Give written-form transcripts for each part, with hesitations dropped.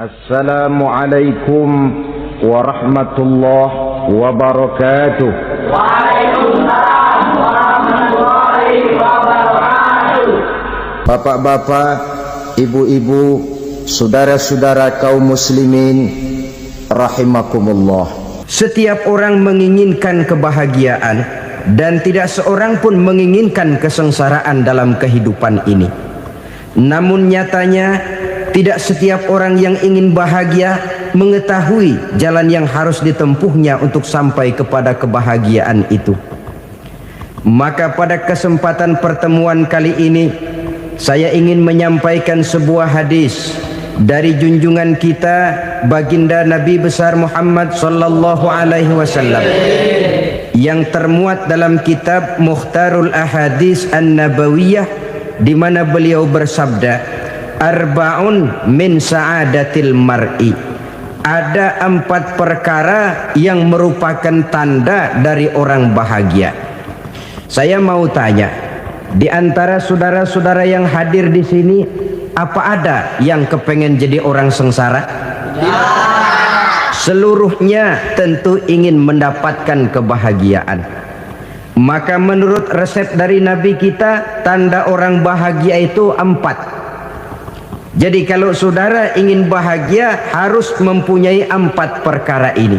Assalamualaikum warahmatullahi wabarakatuh. Waalaikumsalam warahmatullahi wabarakatuh. Bapak-bapak, ibu-ibu, saudara-saudara kaum muslimin rahimakumullah. Setiap orang menginginkan kebahagiaan dan tidak seorang pun menginginkan kesengsaraan dalam kehidupan ini. Namun nyatanya tidak setiap orang yang ingin bahagia mengetahui jalan yang harus ditempuhnya untuk sampai kepada kebahagiaan itu. Maka pada kesempatan pertemuan kali ini saya ingin menyampaikan sebuah hadis dari junjungan kita baginda Nabi besar Muhammad sallallahu alaihi wasallam yang termuat dalam kitab Mukhtarul Ahadits An-Nabawiyah, di mana beliau bersabda, arba'un min sa'adatil mar'i. Ada 4 perkara yang merupakan tanda dari orang bahagia. Saya mau tanya, di antara saudara-saudara yang hadir di sini, apa ada yang kepengen jadi orang sengsara? Ya. Seluruhnya tentu ingin mendapatkan kebahagiaan. Maka menurut resep dari Nabi kita, tanda orang bahagia itu 4. Jadi kalau saudara ingin bahagia harus mempunyai 4 perkara ini.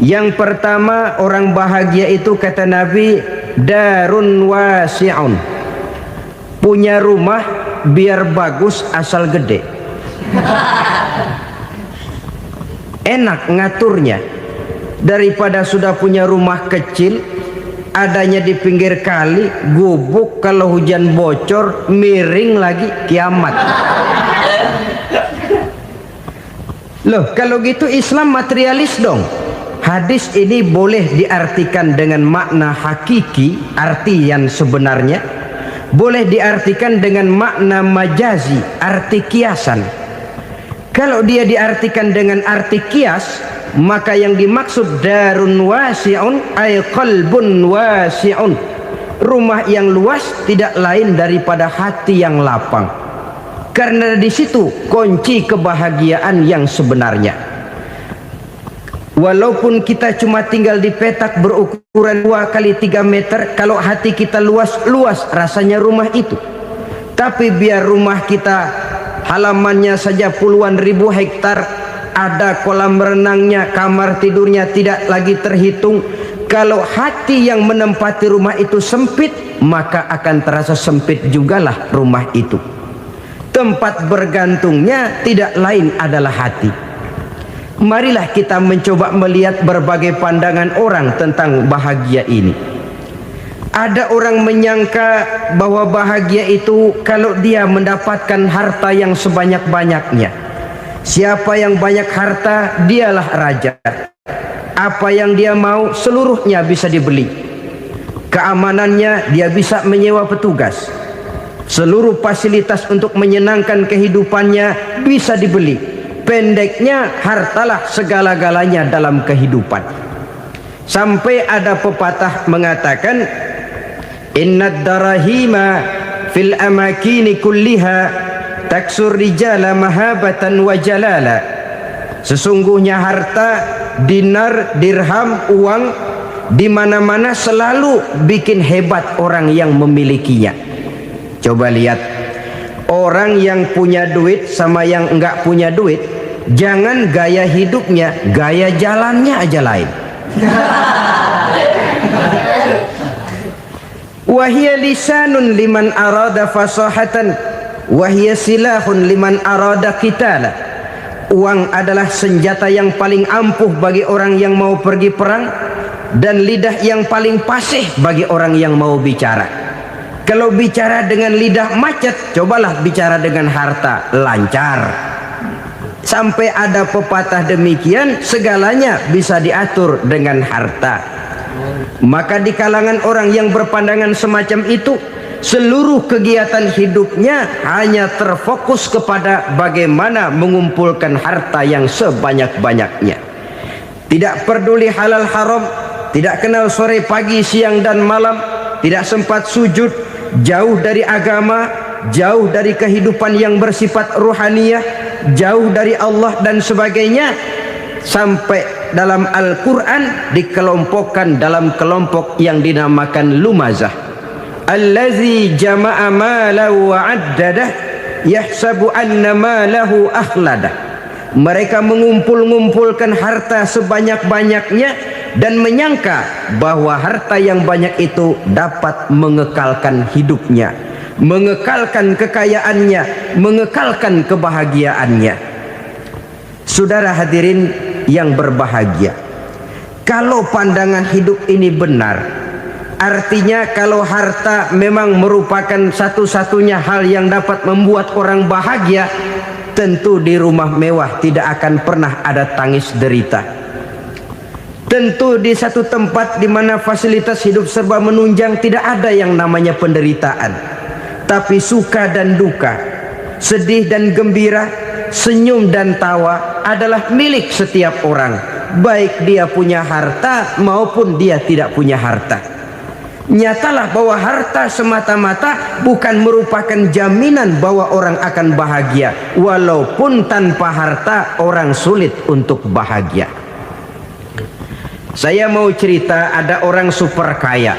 Yang pertama, orang bahagia itu kata Nabi, darun wasi'un. Punya rumah biar bagus asal gede. Enak ngaturnya daripada sudah punya rumah kecil adanya di pinggir kali, gubuk, kalau hujan bocor, miring lagi, kiamat. Loh, kalau gitu Islam materialis dong. Hadis ini boleh diartikan dengan makna hakiki, arti yang sebenarnya. Boleh diartikan dengan makna majazi, arti kiasan. Kalau dia diartikan dengan arti kias, maka yang dimaksud darun wasi'un ay qalbun wasi'un. Rumah yang luas tidak lain daripada hati yang lapang. Karena di situ kunci kebahagiaan yang sebenarnya. Walaupun kita cuma tinggal di petak berukuran 2 kali 3 meter, kalau hati kita luas-luas rasanya rumah itu. Tapi biar rumah kita halamannya saja puluhan ribu hektar, ada kolam renangnya, kamar tidurnya tidak lagi terhitung. Kalau hati yang menempati rumah itu sempit, maka akan terasa sempit jugalah rumah itu. Tempat bergantungnya tidak lain adalah hati. Marilah kita mencoba melihat berbagai pandangan orang tentang bahagia ini. Ada orang menyangka bahwa bahagia itu kalau dia mendapatkan harta yang sebanyak-banyaknya. Siapa yang banyak harta, dialah raja. Apa yang dia mau, seluruhnya bisa dibeli. Keamanannya, dia bisa menyewa petugas. Seluruh fasilitas untuk menyenangkan kehidupannya bisa dibeli. Pendeknya, hartalah segala-galanya dalam kehidupan. Sampai ada pepatah mengatakan, innad darahima fil amakini kulliha taksur rijala mahabatan wa jalala. Sesungguhnya harta, dinar, dirham, uang di mana-mana selalu bikin hebat orang yang memilikinya. Coba lihat, orang yang punya duit sama yang enggak punya duit, jangan gaya hidupnya, gaya jalannya aja lain. Wahia lisanun liman arada fasahatan, wahia silahun liman arada qitala. Uang adalah senjata yang paling ampuh bagi orang yang mau pergi perang, dan lidah yang paling fasih bagi orang yang mau bicara. Kalau bicara dengan lidah macet, cobalah bicara dengan harta, lancar. Sampai ada pepatah demikian, segalanya bisa diatur dengan harta. Maka di kalangan orang yang berpandangan semacam itu, seluruh kegiatan hidupnya hanya terfokus kepada bagaimana mengumpulkan harta yang sebanyak-banyaknya. Tidak peduli halal haram, tidak kenal sore pagi siang dan malam, tidak sempat sujud, jauh dari agama, jauh dari kehidupan yang bersifat ruhaniyah, jauh dari Allah dan sebagainya, sampai dalam Al-Quran dikelompokkan dalam kelompok yang dinamakan lumazah. Allazi jama'a malahu wa addadah yahsabu anna malahu akhladah. Mereka mengumpul-ngumpulkan harta sebanyak-banyaknya dan menyangka bahwa harta yang banyak itu dapat mengekalkan hidupnya, mengekalkan kekayaannya, mengekalkan kebahagiaannya. Saudara hadirin yang berbahagia, kalau pandangan hidup ini benar, artinya kalau harta memang merupakan satu-satunya hal yang dapat membuat orang bahagia, tentu di rumah mewah tidak akan pernah ada tangis derita. Tentu di satu tempat di mana fasilitas hidup serba menunjang tidak ada yang namanya penderitaan. Tapi suka dan duka, sedih dan gembira, senyum dan tawa adalah milik setiap orang, baik dia punya harta maupun dia tidak punya harta. Nyatalah bahwa harta semata-mata bukan merupakan jaminan bahwa orang akan bahagia, walaupun tanpa harta orang sulit untuk bahagia. Saya mau cerita, ada orang super kaya,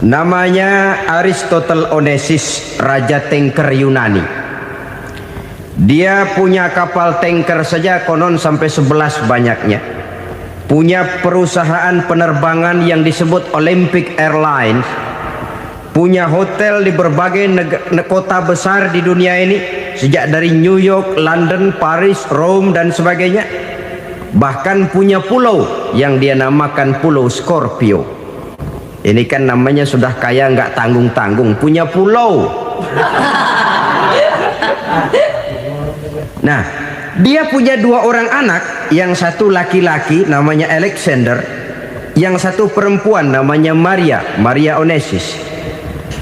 namanya Aristotle Onesimus, raja tanker Yunani. Dia punya kapal tanker saja konon sampai 11 banyaknya. Punya perusahaan penerbangan yang disebut Olympic Airlines. Punya hotel di berbagai kota besar di dunia ini, sejak dari New York, London, Paris, Rome dan sebagainya. Bahkan punya pulau yang dia namakan Pulau Scorpio. Ini kan namanya sudah kaya nggak tanggung-tanggung, punya pulau. Nah, dia punya 2 orang anak, yang satu laki-laki namanya Alexander, yang satu perempuan namanya Maria Onesimus.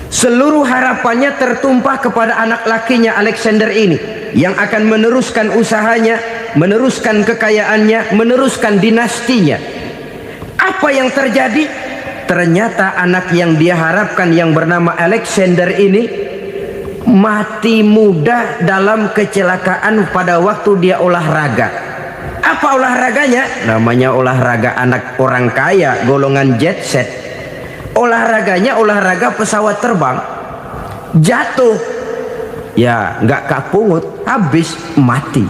Seluruh harapannya tertumpah kepada anak lakinya Alexander ini, yang akan meneruskan usahanya, meneruskan kekayaannya, meneruskan dinastinya. Apa yang terjadi? Ternyata anak yang dia harapkan yang bernama Alexander ini mati muda dalam kecelakaan pada waktu dia olahraga. Apa olahraganya? Namanya olahraga anak orang kaya, golongan jet set. Olahraganya olahraga pesawat terbang. Jatuh, ya nggak kapungut, habis mati.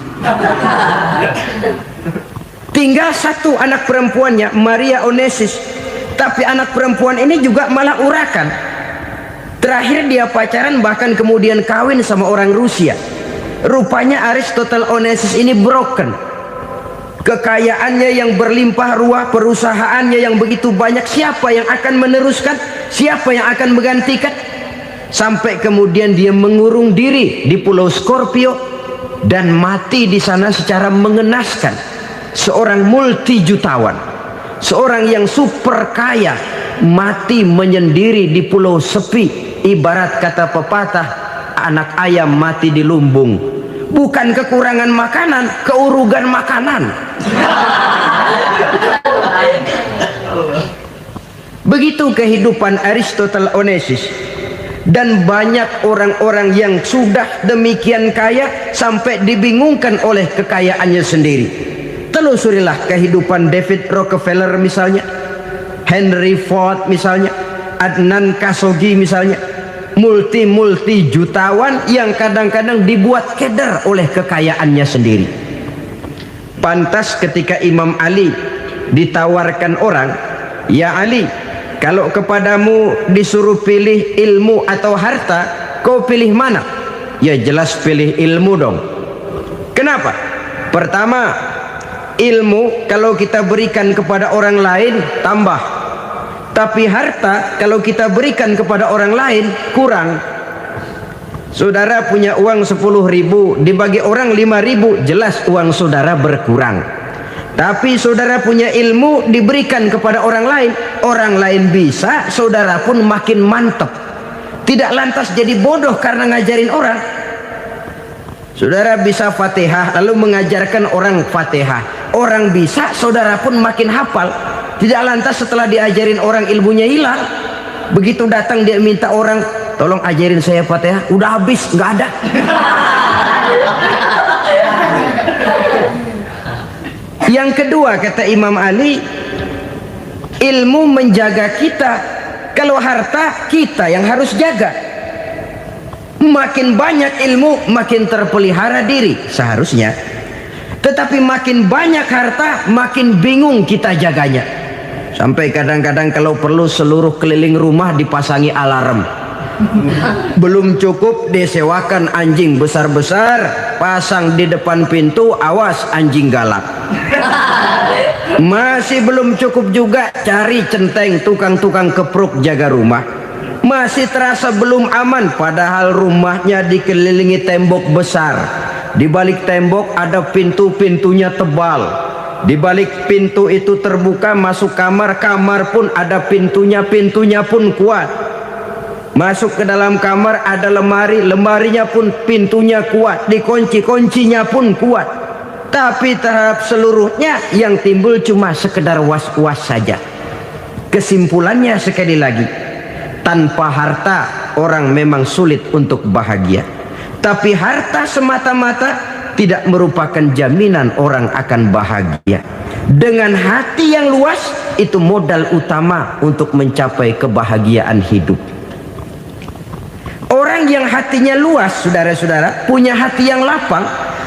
Tinggal satu anak perempuannya, Maria Onesimus. Tapi anak perempuan ini juga malah urakan. Terakhir dia pacaran, bahkan kemudian kawin sama orang Rusia. Rupanya Aristotle Onesimus ini broken. Kekayaannya yang berlimpah ruah, perusahaannya yang begitu banyak, siapa yang akan meneruskan? Siapa yang akan menggantikan? Sampai kemudian dia mengurung diri di Pulau Scorpio dan mati di sana secara mengenaskan. Seorang multi jutawan, seorang yang super kaya, mati menyendiri di pulau sepi. Ibarat kata pepatah, anak ayam mati di lumbung. Bukan kekurangan makanan, keurugan makanan. Begitu kehidupan Aristotle Onesimus. Dan banyak orang-orang yang sudah demikian kaya sampai dibingungkan oleh kekayaannya sendiri. Telusurilah kehidupan David Rockefeller misalnya, Henry Ford misalnya, Adnan Khashoggi misalnya. Multi jutawan yang kadang-kadang dibuat keder oleh kekayaannya sendiri. Pantas ketika Imam Ali ditawarkan orang, "Ya Ali, kalau kepadamu disuruh pilih ilmu atau harta, kau pilih mana?" Ya jelas pilih ilmu dong. Kenapa? Pertama, ilmu kalau kita berikan kepada orang lain tambah. Tapi harta kalau kita berikan kepada orang lain kurang. Saudara punya uang 10.000, dibagi orang 5.000, jelas uang saudara berkurang. Tapi saudara punya ilmu, diberikan kepada orang lain bisa, saudara pun makin mantap. Tidak lantas jadi bodoh karena ngajarin orang. Saudara bisa Fatihah lalu mengajarkan orang Fatihah, orang bisa, saudara pun makin hafal. Tidak lantas setelah diajarin orang ilmunya hilang. Begitu datang dia minta orang tolong ajarin saya Fatihah. Udah habis, nggak ada. Yang kedua kata Imam Ali, ilmu menjaga kita. Kalau harta, kita yang harus jaga. Makin banyak ilmu, makin terpelihara diri seharusnya. Tetapi makin banyak harta, makin bingung kita jaganya. Sampai kadang-kadang kalau perlu seluruh keliling rumah dipasangi alarm. Belum cukup disewakan anjing besar-besar, pasang di depan pintu, awas anjing galak. Masih belum cukup juga, cari centeng tukang-tukang kepruk jaga rumah. Masih terasa belum aman, padahal rumahnya dikelilingi tembok besar. Di balik tembok ada pintu-pintunya tebal. Di balik pintu itu terbuka masuk kamar, kamar pun ada pintunya, pintunya pun kuat. Masuk ke dalam kamar ada lemari, lemarinya pun pintunya kuat, dikunci, kuncinya pun kuat. Tapi terhadap seluruhnya yang timbul cuma sekedar was-was saja. Kesimpulannya sekali lagi, tanpa harta orang memang sulit untuk bahagia. Tapi harta semata-mata tidak merupakan jaminan orang akan bahagia. Dengan hati yang luas, itu modal utama untuk mencapai kebahagiaan hidup. Orang yang hatinya luas, saudara-saudara, punya hati yang lapang,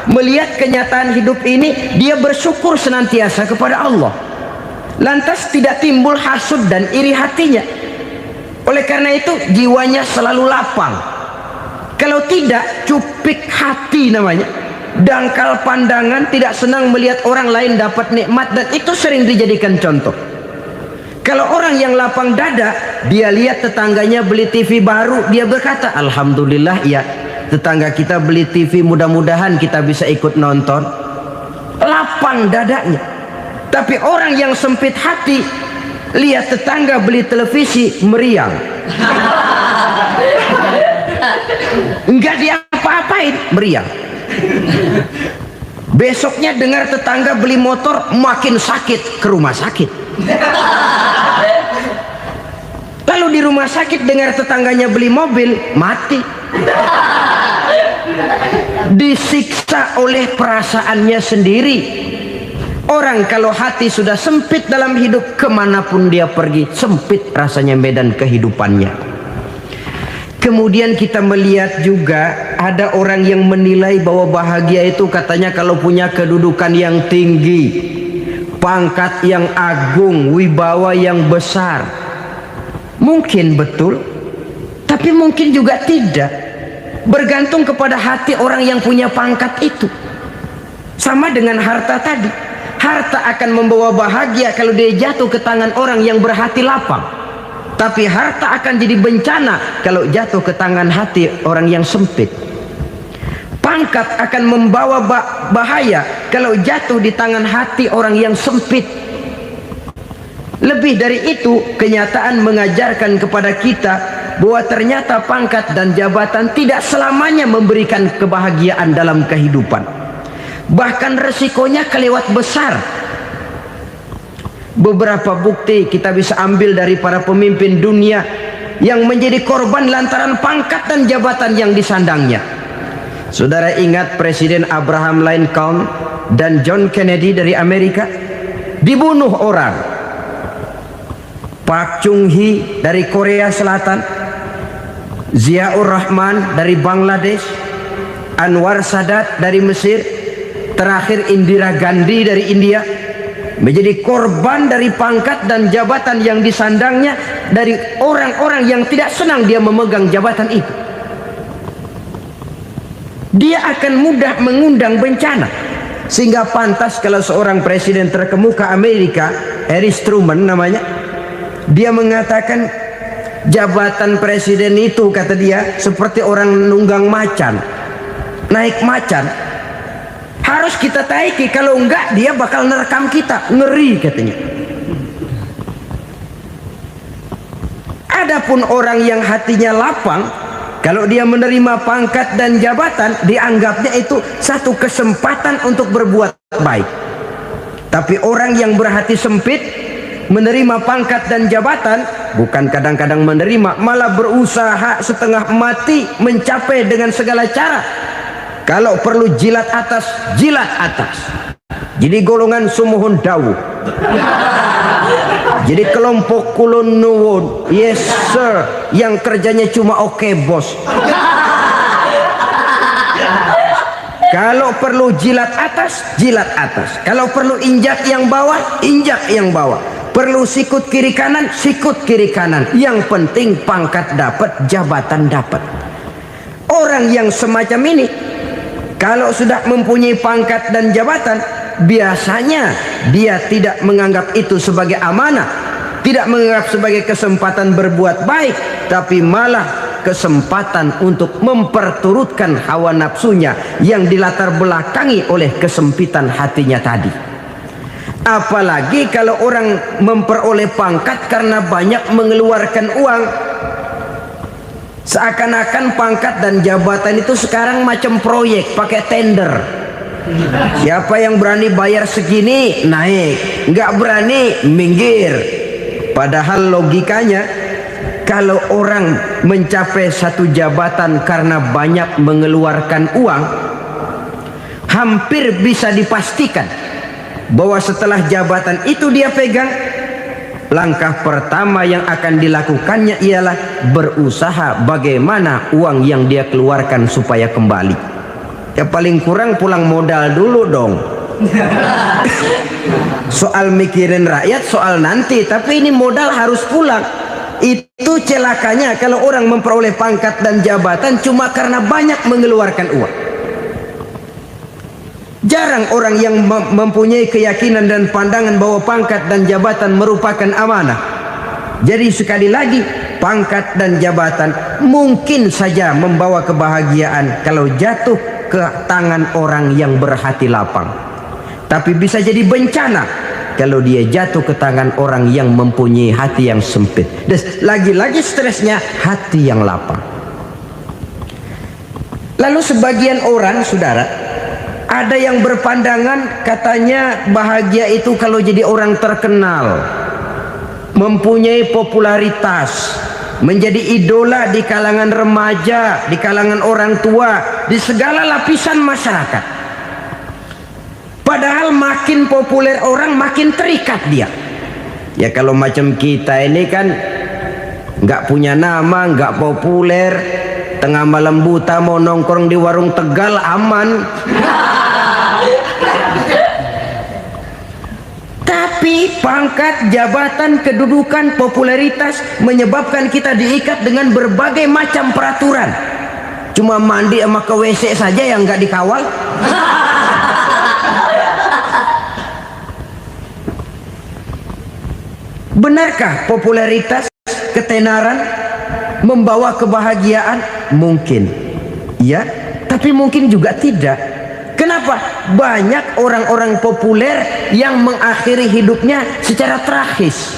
melihat kenyataan hidup ini, dia bersyukur senantiasa kepada Allah. Lantas tidak timbul hasud dan iri hatinya. Oleh karena itu jiwanya selalu lapang. Kalau tidak, cupik hati namanya, dangkal pandangan, tidak senang melihat orang lain dapat nikmat, dan itu sering dijadikan contoh. Kalau orang yang lapang dada, dia lihat tetangganya beli TV baru, dia berkata, alhamdulillah ya, tetangga kita beli TV, mudah-mudahan kita bisa ikut nonton. Lapang dadanya. Tapi orang yang sempit hati, lihat tetangga beli televisi, meriang. Enggak diapa-apain, meriang. Besoknya dengar tetangga beli motor, makin sakit, ke rumah sakit. Lalu di rumah sakit dengar tetangganya beli mobil, mati. Disiksa oleh perasaannya sendiri. Orang kalau hati sudah sempit dalam hidup, kemanapun dia pergi, sempit rasanya medan kehidupannya. Kemudian kita melihat juga ada orang yang menilai bahwa bahagia itu katanya kalau punya kedudukan yang tinggi, pangkat yang agung, wibawa yang besar. Mungkin betul, tapi mungkin juga tidak. Bergantung kepada hati orang yang punya pangkat itu. Sama dengan harta tadi. Harta akan membawa bahagia kalau dia jatuh ke tangan orang yang berhati lapang. Tapi harta akan jadi bencana kalau jatuh ke tangan hati orang yang sempit. Pangkat akan membawa bahaya kalau jatuh di tangan hati orang yang sempit. Lebih dari itu, kenyataan mengajarkan kepada kita bahwa ternyata pangkat dan jabatan tidak selamanya memberikan kebahagiaan dalam kehidupan. Bahkan resikonya kelewat besar. Beberapa bukti kita bisa ambil dari para pemimpin dunia yang menjadi korban lantaran pangkat dan jabatan yang disandangnya. Saudara ingat Presiden Abraham Lincoln dan John Kennedy dari Amerika? Dibunuh orang. Park Chung-hee dari Korea Selatan, Ziaur Rahman dari Bangladesh, Anwar Sadat dari Mesir, terakhir Indira Gandhi dari India, menjadi korban dari pangkat dan jabatan yang disandangnya dari orang-orang yang tidak senang dia memegang jabatan itu. Dia akan mudah mengundang bencana. Sehingga pantas kalau seorang presiden terkemuka Amerika, Harry Truman namanya, dia mengatakan jabatan presiden itu, kata dia, seperti orang nunggang macan, naik macan. Harus kita taiki, kalau enggak dia bakal nerekam kita, ngeri katanya. Adapun orang yang hatinya lapang, kalau dia menerima pangkat dan jabatan, dianggapnya itu satu kesempatan untuk berbuat baik. Tapi orang yang berhati sempit, menerima pangkat dan jabatan, bukan kadang-kadang menerima, malah berusaha setengah mati mencapai dengan segala cara. Kalau perlu jilat atas, jilat atas. Jadi golongan sumuhun dawuh. Jadi kelompok kulon nuwun, yes sir, yang kerjanya cuma oke bos. Kalau perlu jilat atas, jilat atas. Kalau perlu injak yang bawah, injak yang bawah. Perlu sikut kiri kanan, sikut kiri kanan. Yang penting pangkat dapat, jabatan dapat. Orang yang semacam ini, kalau sudah mempunyai pangkat dan jabatan, biasanya dia tidak menganggap itu sebagai amanah, tidak menganggap sebagai kesempatan berbuat baik, tapi malah kesempatan untuk memperturutkan hawa nafsunya yang dilatar belakangi oleh kesempitan hatinya tadi. Apalagi kalau orang memperoleh pangkat karena banyak mengeluarkan uang, seakan-akan pangkat dan jabatan itu sekarang macam proyek pakai tender. Siapa yang berani bayar segini naik, nggak berani minggir. Padahal logikanya, kalau orang mencapai satu jabatan karena banyak mengeluarkan uang, hampir bisa dipastikan bahwa setelah jabatan itu dia pegang, langkah pertama yang akan dilakukannya ialah berusaha bagaimana uang yang dia keluarkan supaya kembali. Ya paling kurang pulang modal dulu dong. Soal mikirin rakyat soal nanti, tapi ini modal harus pulang. Itu celakanya kalau orang memperoleh pangkat dan jabatan cuma karena banyak mengeluarkan uang. Jarang orang yang mempunyai keyakinan dan pandangan bahwa pangkat dan jabatan merupakan amanah. Jadi sekali lagi, pangkat dan jabatan mungkin saja membawa kebahagiaan kalau jatuh ke tangan orang yang berhati lapang. Tapi bisa jadi bencana kalau dia jatuh ke tangan orang yang mempunyai hati yang sempit. Dan lagi-lagi stresnya hati yang lapang. Lalu sebagian orang, saudara, ada yang berpandangan katanya bahagia itu kalau jadi orang terkenal, mempunyai popularitas, menjadi idola di kalangan remaja, di kalangan orang tua, di segala lapisan masyarakat. Padahal makin populer orang makin terikat dia. Ya kalau macam kita ini kan nggak punya nama, nggak populer, tengah malam buta mau nongkrong di warung Tegal aman. Tapi pangkat, jabatan, kedudukan, popularitas menyebabkan kita diikat dengan berbagai macam peraturan. Cuma mandi sama ke WC saja yang nggak dikawal. Benarkah popularitas, ketenaran membawa kebahagiaan? Mungkin ya, tapi mungkin juga tidak. Kenapa? Banyak orang-orang populer yang mengakhiri hidupnya secara tragis.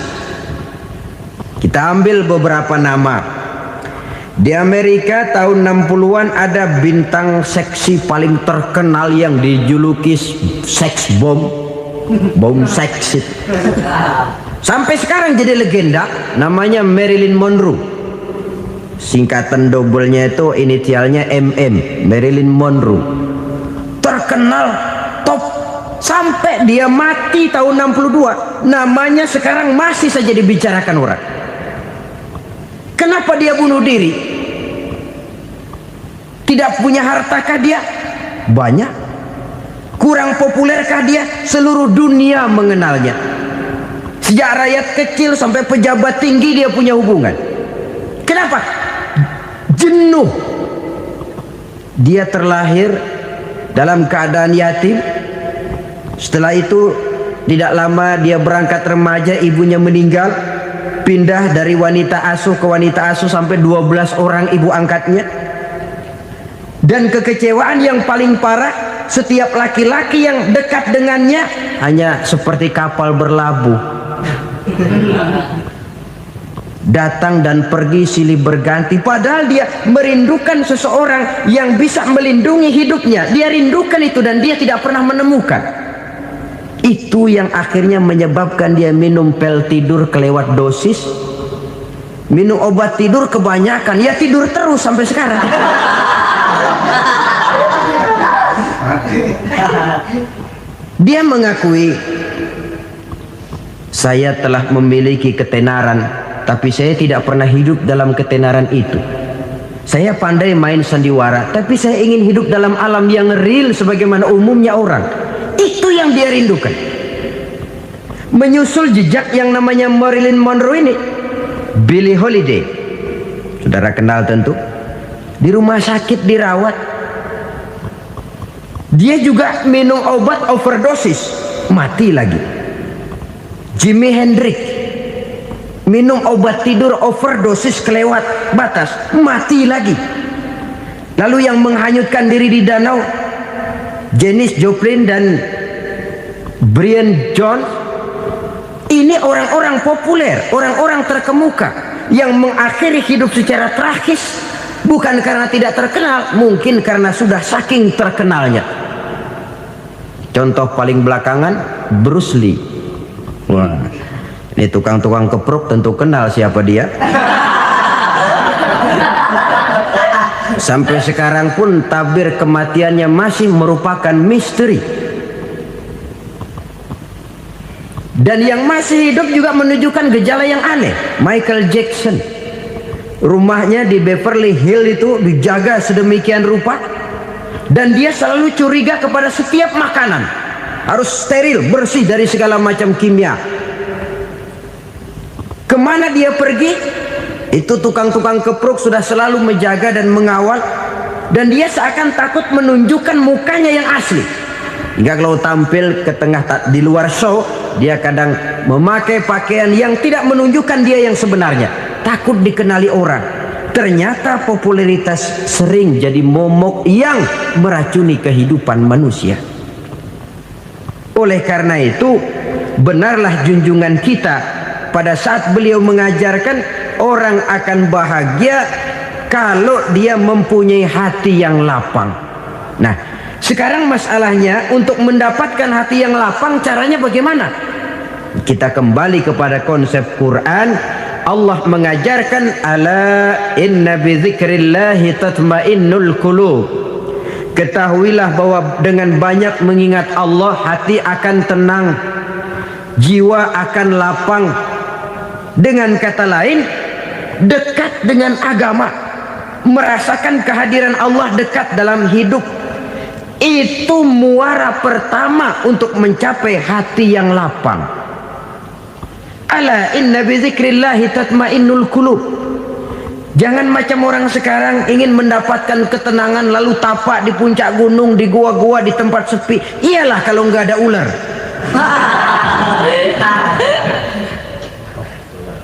Kita ambil beberapa nama. Di Amerika tahun 60-an ada bintang seksi paling terkenal yang dijuluki sex bomb, bom seksi. Sampai sekarang jadi legenda, namanya Marilyn Monroe. Singkatan doublenya itu inisialnya MM, Marilyn Monroe. Terkenal top sampai dia mati tahun 62, namanya sekarang masih saja dibicarakan orang. Kenapa dia bunuh diri? Tidak punya hartakah dia? Banyak. Kurang populerkah dia? Seluruh dunia mengenalnya. Sejak rakyat kecil sampai pejabat tinggi dia punya hubungan. Kenapa? Jenuh. Dia terlahir dalam keadaan yatim. Setelah itu tidak lama dia berangkat remaja, ibunya meninggal. Pindah dari wanita asuh ke wanita asuh sampai 12 orang ibu angkatnya. Dan kekecewaan yang paling parah, setiap laki-laki yang dekat dengannya hanya seperti kapal berlabuh. Datang dan pergi silih berganti, padahal dia merindukan seseorang yang bisa melindungi hidupnya. Dia rindukan itu dan dia tidak pernah menemukan. Itu yang akhirnya menyebabkan dia minum pil tidur kelewat dosis, minum obat tidur kebanyakan, ya tidur terus sampai sekarang. Dia mengakui, saya telah memiliki ketenaran, tapi saya tidak pernah hidup dalam ketenaran itu. Saya pandai main sandiwara, tapi saya ingin hidup dalam alam yang real sebagaimana umumnya orang. Itu yang dia rindukan. Menyusul jejak yang namanya Marilyn Monroe ini, Billie Holiday, saudara kenal tentu, di rumah sakit dirawat. Dia juga minum obat overdosis, mati lagi. Jimi Hendrix minum obat tidur overdosis kelewat batas, mati lagi. Lalu yang menghanyutkan diri di danau, Janis Joplin dan Brian Jones. Ini orang-orang populer, orang-orang terkemuka yang mengakhiri hidup secara tragis, bukan karena tidak terkenal, mungkin karena sudah saking terkenalnya. Contoh paling belakangan, Bruce Lee. Wah, ini tukang-tukang keprok tentu kenal siapa dia. Sampai sekarang pun tabir kematiannya masih merupakan misteri. Dan yang masih hidup juga menunjukkan gejala yang aneh. Michael Jackson, rumahnya di Beverly Hills itu dijaga sedemikian rupa, dan dia selalu curiga kepada setiap makanan harus steril, bersih dari segala macam kimia. Kemana dia pergi, itu tukang-tukang keprok sudah selalu menjaga dan mengawal, dan dia seakan takut menunjukkan mukanya yang asli. Hingga kalau tampil ke tengah di luar show, dia kadang memakai pakaian yang tidak menunjukkan dia yang sebenarnya, takut dikenali orang. Ternyata popularitas sering jadi momok yang meracuni kehidupan manusia. Oleh karena itu, benarlah junjungan kita pada saat beliau mengajarkan orang akan bahagia kalau dia mempunyai hati yang lapang. Nah, sekarang masalahnya untuk mendapatkan hati yang lapang, caranya bagaimana? Kita kembali kepada konsep Quran. Allah mengajarkan, ala inna bi dzikrillahi tatmainnul qulub. Ketahuilah bahwa dengan banyak mengingat Allah, hati akan tenang, jiwa akan lapang. Dengan kata lain, dekat dengan agama, merasakan kehadiran Allah dekat dalam hidup. Itu muara pertama untuk mencapai hati yang lapang. Ala inna bi dzikrillahi tatmainnul qulub. Jangan macam orang sekarang ingin mendapatkan ketenangan lalu tapak di puncak gunung, di gua-gua, di tempat sepi. Iyalah kalau nggak ada ular.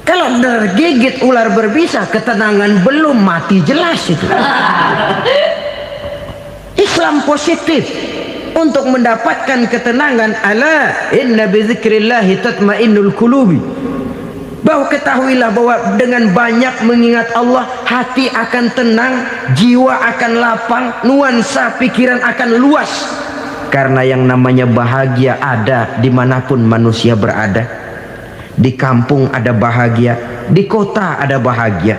Kalau tergigit ular berbisa, ketenangan belum, mati jelas itu. Islam positif untuk mendapatkan ketenangan. Ala inna bi dzikrillahi tatmainnul qulubi. Bahwa ketahuilah bahwa dengan banyak mengingat Allah, hati akan tenang, jiwa akan lapang, nuansa pikiran akan luas. Karena yang namanya bahagia ada dimanapun manusia berada. Di kampung ada bahagia, di kota ada bahagia,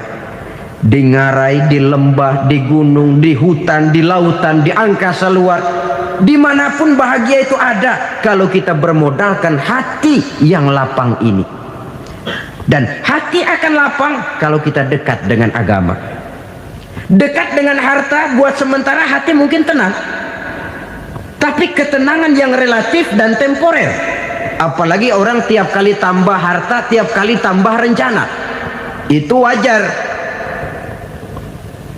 di ngarai, di lembah, di gunung, di hutan, di lautan, di angkasa luar, dimanapun bahagia itu ada kalau kita bermodalkan hati yang lapang ini. Dan hati akan lapang kalau kita dekat dengan agama. Dekat dengan harta buat sementara hati mungkin tenang, tapi ketenangan yang relatif dan temporer. Apalagi orang tiap kali tambah harta, tiap kali tambah rencana. Itu wajar.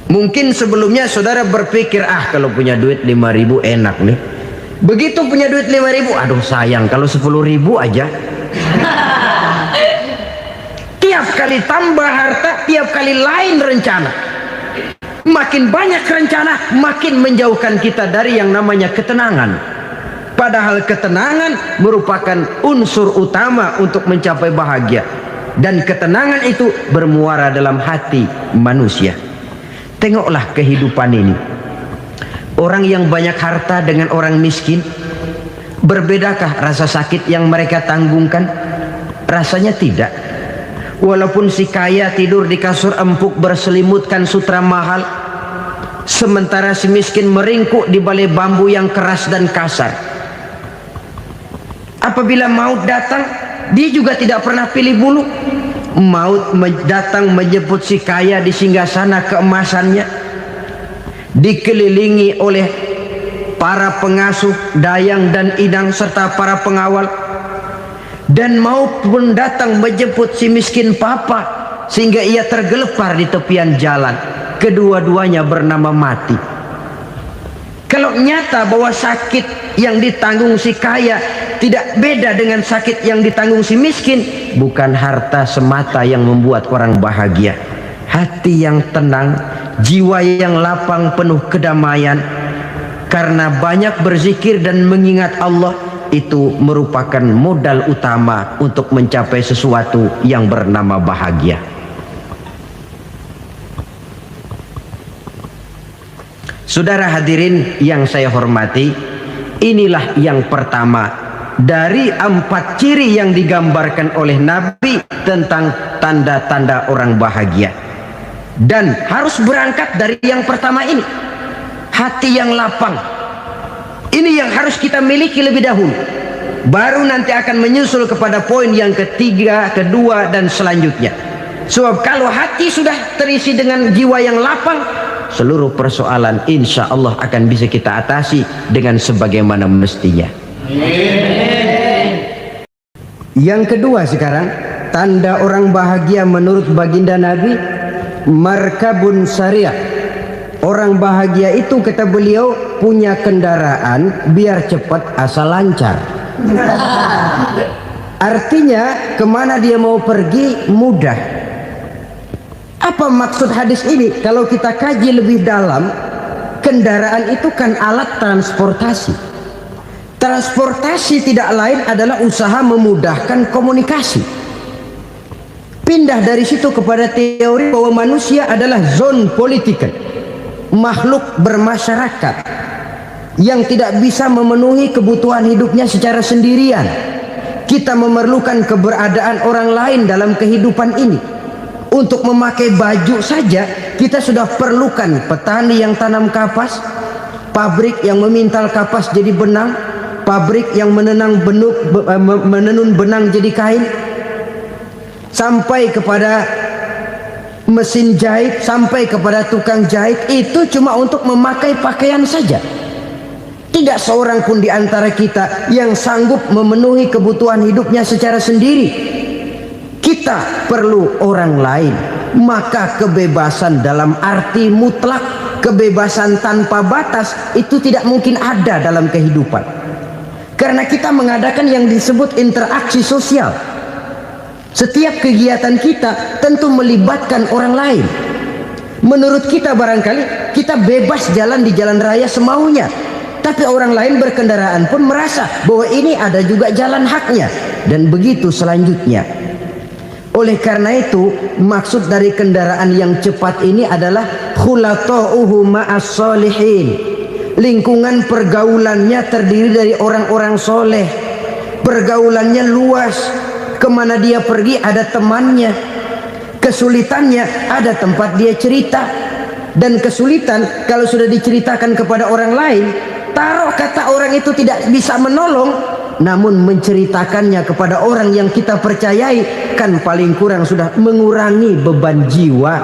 Mungkin sebelumnya saudara berpikir, kalau punya duit 5.000 enak nih. Begitu punya duit 5.000, aduh sayang kalau 10.000 aja. Tiap kali tambah harta, tiap kali lain rencana. Makin banyak rencana, makin menjauhkan kita dari yang namanya ketenangan. Padahal ketenangan merupakan unsur utama untuk mencapai bahagia. Dan ketenangan itu bermuara dalam hati manusia. Tengoklah kehidupan ini. Orang yang banyak harta dengan orang miskin, Berbedakah rasa sakit yang mereka tanggungkan? Rasanya tidak. Walaupun si kaya tidur di kasur empuk berselimutkan sutra mahal, sementara si miskin meringkuk di balai bambu yang keras dan kasar. Apabila maut datang, dia juga tidak pernah pilih bulu. Maut datang menjemput si kaya di singgasana keemasannya, dikelilingi oleh para pengasuh, dayang dan idang serta para pengawal. Dan maut pun datang menjemput si miskin papa, sehingga ia tergelepar di tepian jalan. Kedua-duanya bernama mati. Kalau nyata bahwa sakit yang ditanggung si kaya tidak beda dengan sakit yang ditanggung si miskin, bukan harta semata yang membuat orang bahagia. Hati yang tenang, jiwa yang lapang penuh kedamaian karena banyak berzikir dan mengingat Allah, itu merupakan modal utama untuk mencapai sesuatu yang bernama bahagia. Saudara hadirin yang saya hormati, inilah yang pertama dari 4 ciri yang digambarkan oleh Nabi tentang tanda-tanda orang bahagia. Dan harus berangkat dari yang pertama ini, hati yang lapang. Ini yang harus kita miliki lebih dahulu. Baru nanti akan menyusul kepada poin yang ketiga, kedua, dan selanjutnya. Sebab kalau hati sudah terisi dengan jiwa yang lapang, seluruh persoalan insya Allah akan bisa kita atasi dengan sebagaimana mestinya. Yang kedua sekarang, tanda orang bahagia menurut baginda Nabi, markabun syariah. Orang bahagia itu, kata beliau, punya kendaraan biar cepat asal lancar. Artinya kemana dia mau pergi mudah. Apa maksud hadis ini? Kalau kita kaji lebih dalam, kendaraan itu kan alat transportasi. Transportasi tidak lain adalah usaha memudahkan komunikasi. Pindah dari situ kepada teori bahwa manusia adalah zon political, makhluk bermasyarakat yang tidak bisa memenuhi kebutuhan hidupnya secara sendirian. Kita memerlukan keberadaan orang lain dalam kehidupan ini. Untuk memakai baju saja kita sudah perlukan petani yang tanam kapas, pabrik yang memintal kapas jadi benang, pabrik yang menenun benang jadi kain, sampai kepada mesin jahit, sampai kepada tukang jahit. Itu cuma untuk memakai pakaian saja. Tidak seorang pun di antara kita yang sanggup memenuhi kebutuhan hidupnya secara sendiri. Kita perlu orang lain. Maka kebebasan dalam arti mutlak, kebebasan tanpa batas, itu tidak mungkin ada dalam kehidupan. Karena kita mengadakan yang disebut interaksi sosial. Setiap kegiatan kita tentu melibatkan orang lain. Menurut kita barangkali kita bebas jalan di jalan raya semaunya, tapi orang lain berkendaraan pun merasa bahwa ini ada juga jalan haknya, dan begitu selanjutnya. Oleh karena itu, maksud dari kendaraan yang cepat ini adalah khulata'uhu ma'as solihin. Lingkungan pergaulannya terdiri dari orang-orang soleh. Pergaulannya luas. Kemana dia pergi ada temannya. Kesulitannya ada tempat dia cerita. Dan kesulitan kalau sudah diceritakan kepada orang lain, taruh kata orang itu tidak bisa menolong, namun menceritakannya kepada orang yang kita percayai, kan paling kurang sudah mengurangi beban jiwa,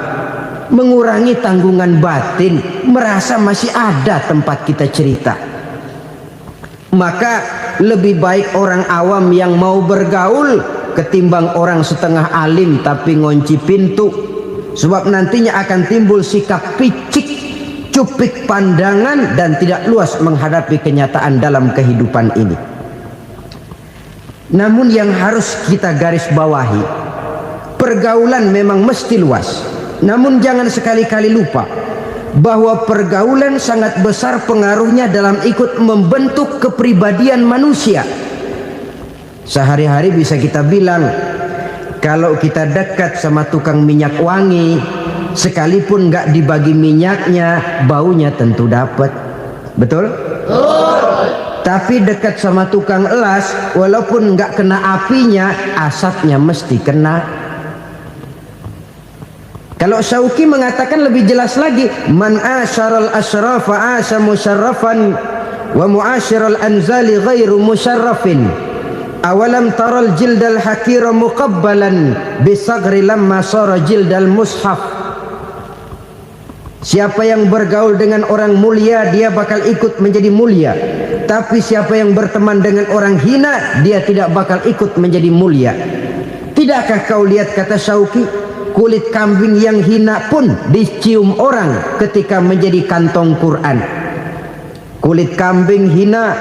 mengurangi tanggungan batin, merasa masih ada tempat kita cerita. Maka lebih baik orang awam yang mau bergaul ketimbang orang setengah alim tapi ngunci pintu. Sebab nantinya akan timbul sikap picik, cupik pandangan, dan tidak luas menghadapi kenyataan dalam kehidupan ini. Namun yang harus kita garis bawahi, pergaulan memang mesti luas. Namun jangan sekali-kali lupa bahwa pergaulan sangat besar pengaruhnya dalam ikut membentuk kepribadian manusia. Sehari-hari bisa kita bilang, kalau kita dekat sama tukang minyak wangi, sekalipun nggak dibagi minyaknya, baunya tentu dapat. Betul? Tapi dekat sama tukang elas, walaupun nggak kena apinya, asapnya mesti kena. Kalau Syauqi mengatakan lebih jelas lagi, man asyaral asrafa asa musyarrafan wa muasyiral anzali ghairu musyarrafin. Awalam taral jildal hakira muqabbalan bisagri lamma sara jildal mushaf. Siapa yang bergaul dengan orang mulia, dia bakal ikut menjadi mulia. Tapi siapa yang berteman dengan orang hina, dia tidak bakal ikut menjadi mulia. Tidakkah kau lihat, kata Syauqi, kulit kambing yang hina pun dicium orang ketika menjadi kantong Quran. Kulit kambing hina,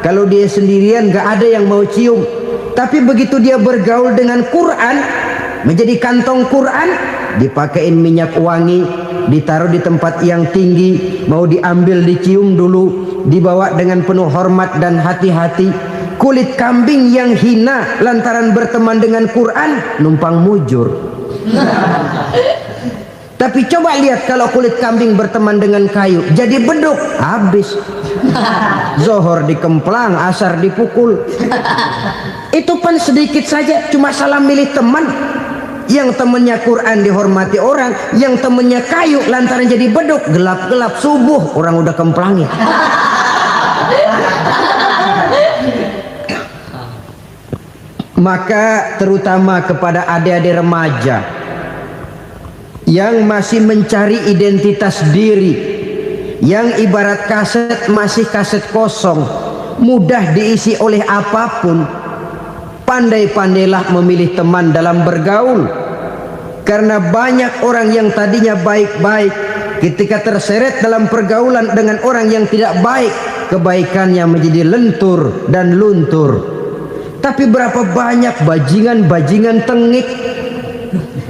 kalau dia sendirian gak ada yang mau cium. Tapi begitu dia bergaul dengan Quran, menjadi kantong Quran, dipakein minyak wangi, ditaruh di tempat yang tinggi, mau diambil dicium dulu, dibawa dengan penuh hormat dan hati-hati. Kulit kambing yang hina lantaran berteman dengan Quran, numpang mujur. Tapi coba lihat kalau kulit kambing berteman dengan kayu, jadi beduk, habis. Zohor dikemplang, asar dipukul. Itu pun sedikit saja, cuma salah milih teman. Yang temennya Quran dihormati orang, yang temennya kayu lantaran jadi beduk, gelap-gelap subuh orang udah kemplangnya. Maka terutama kepada adik-adik remaja yang masih mencari identitas diri, yang ibarat kaset masih kaset kosong, mudah diisi oleh apapun, pandai-pandailah memilih teman dalam bergaul. Karena banyak orang yang tadinya baik-baik, ketika terseret dalam pergaulan dengan orang yang tidak baik, kebaikannya menjadi lentur dan luntur. Tapi berapa banyak bajingan-bajingan tengik,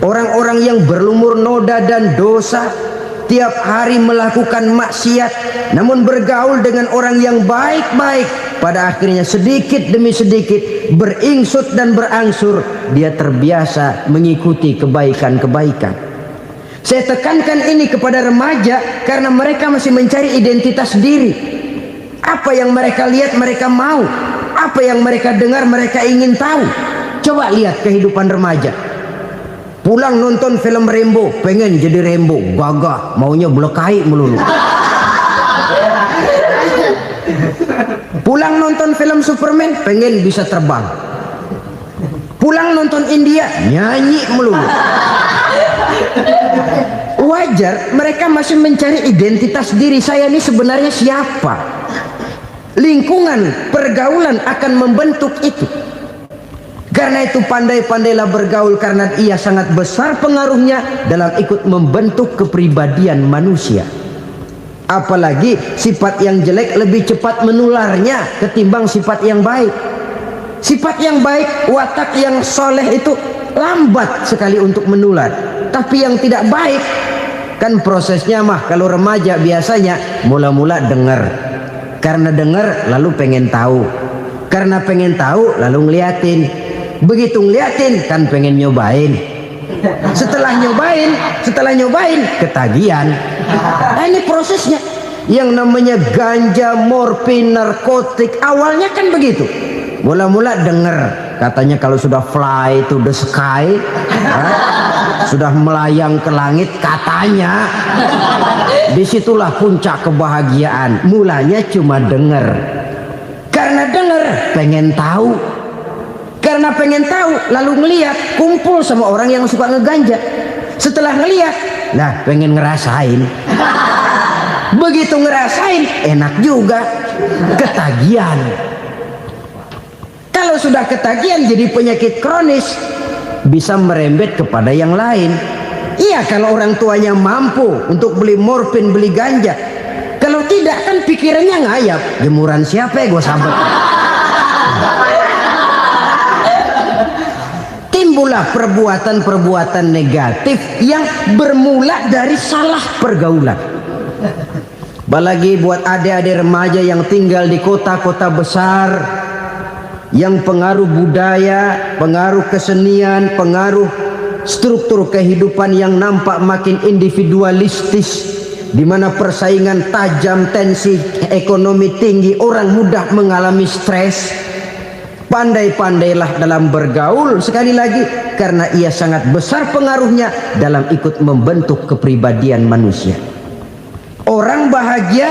orang-orang yang berlumur noda dan dosa, tiap hari melakukan maksiat, namun bergaul dengan orang yang baik-baik, pada akhirnya sedikit demi sedikit beringsut dan berangsur dia terbiasa mengikuti kebaikan-kebaikan. Saya tekankan ini kepada remaja karena mereka masih mencari identitas diri. Apa yang mereka lihat mereka mau, apa yang mereka dengar mereka ingin tahu. Coba lihat kehidupan remaja. Pulang nonton film Rambo, pengen jadi Rambo, gagah, maunya belekai melulu. Pulang nonton film Superman, pengen bisa terbang. Pulang nonton India, nyanyi melulu. Wajar, mereka masih mencari identitas diri. Saya ini sebenarnya siapa? Lingkungan, pergaulan akan membentuk itu. Karena itu pandai-pandailah bergaul, karena ia sangat besar pengaruhnya dalam ikut membentuk kepribadian manusia. Apalagi sifat yang jelek lebih cepat menularnya ketimbang sifat yang baik. Sifat yang baik, watak yang soleh itu lambat sekali untuk menular. Tapi yang tidak baik, kan prosesnya mah kalau remaja biasanya mula-mula dengar. Karena dengar lalu pengen tahu. Karena pengen tahu lalu ngeliatin. Begitu ngeliatin kan pengen nyobain. Setelah nyobain ketagihan. Nah, ini prosesnya. Yang namanya ganja, morfin, narkotik, awalnya kan begitu. Mula-mula denger, katanya kalau sudah fly to the sky, sudah melayang ke langit, katanya disitulah puncak kebahagiaan. Mulanya cuma denger. Karena denger pengen tahu. Karena pengen tahu lalu ngeliat, kumpul sama orang yang suka ngeganja. Setelah ngeliat, nah pengen ngerasain. Begitu ngerasain enak juga, ketagihan. Kalau sudah ketagihan jadi penyakit kronis, bisa merembet kepada yang lain. Iya, kalau orang tuanya mampu untuk beli morfin, beli ganja. Kalau tidak kan pikirannya ngayap, jemuran siapa ya gue sabet. Timbullah perbuatan-perbuatan negatif yang bermula dari salah pergaulan. Apalagi buat adik-adik remaja yang tinggal di kota-kota besar, yang pengaruh budaya, pengaruh kesenian, pengaruh struktur kehidupan yang nampak makin individualistis, di mana persaingan tajam, tensi ekonomi tinggi, orang mudah mengalami stres. Pandai-pandailah dalam bergaul, sekali lagi, karena ia sangat besar pengaruhnya dalam ikut membentuk kepribadian manusia. Orang bahagia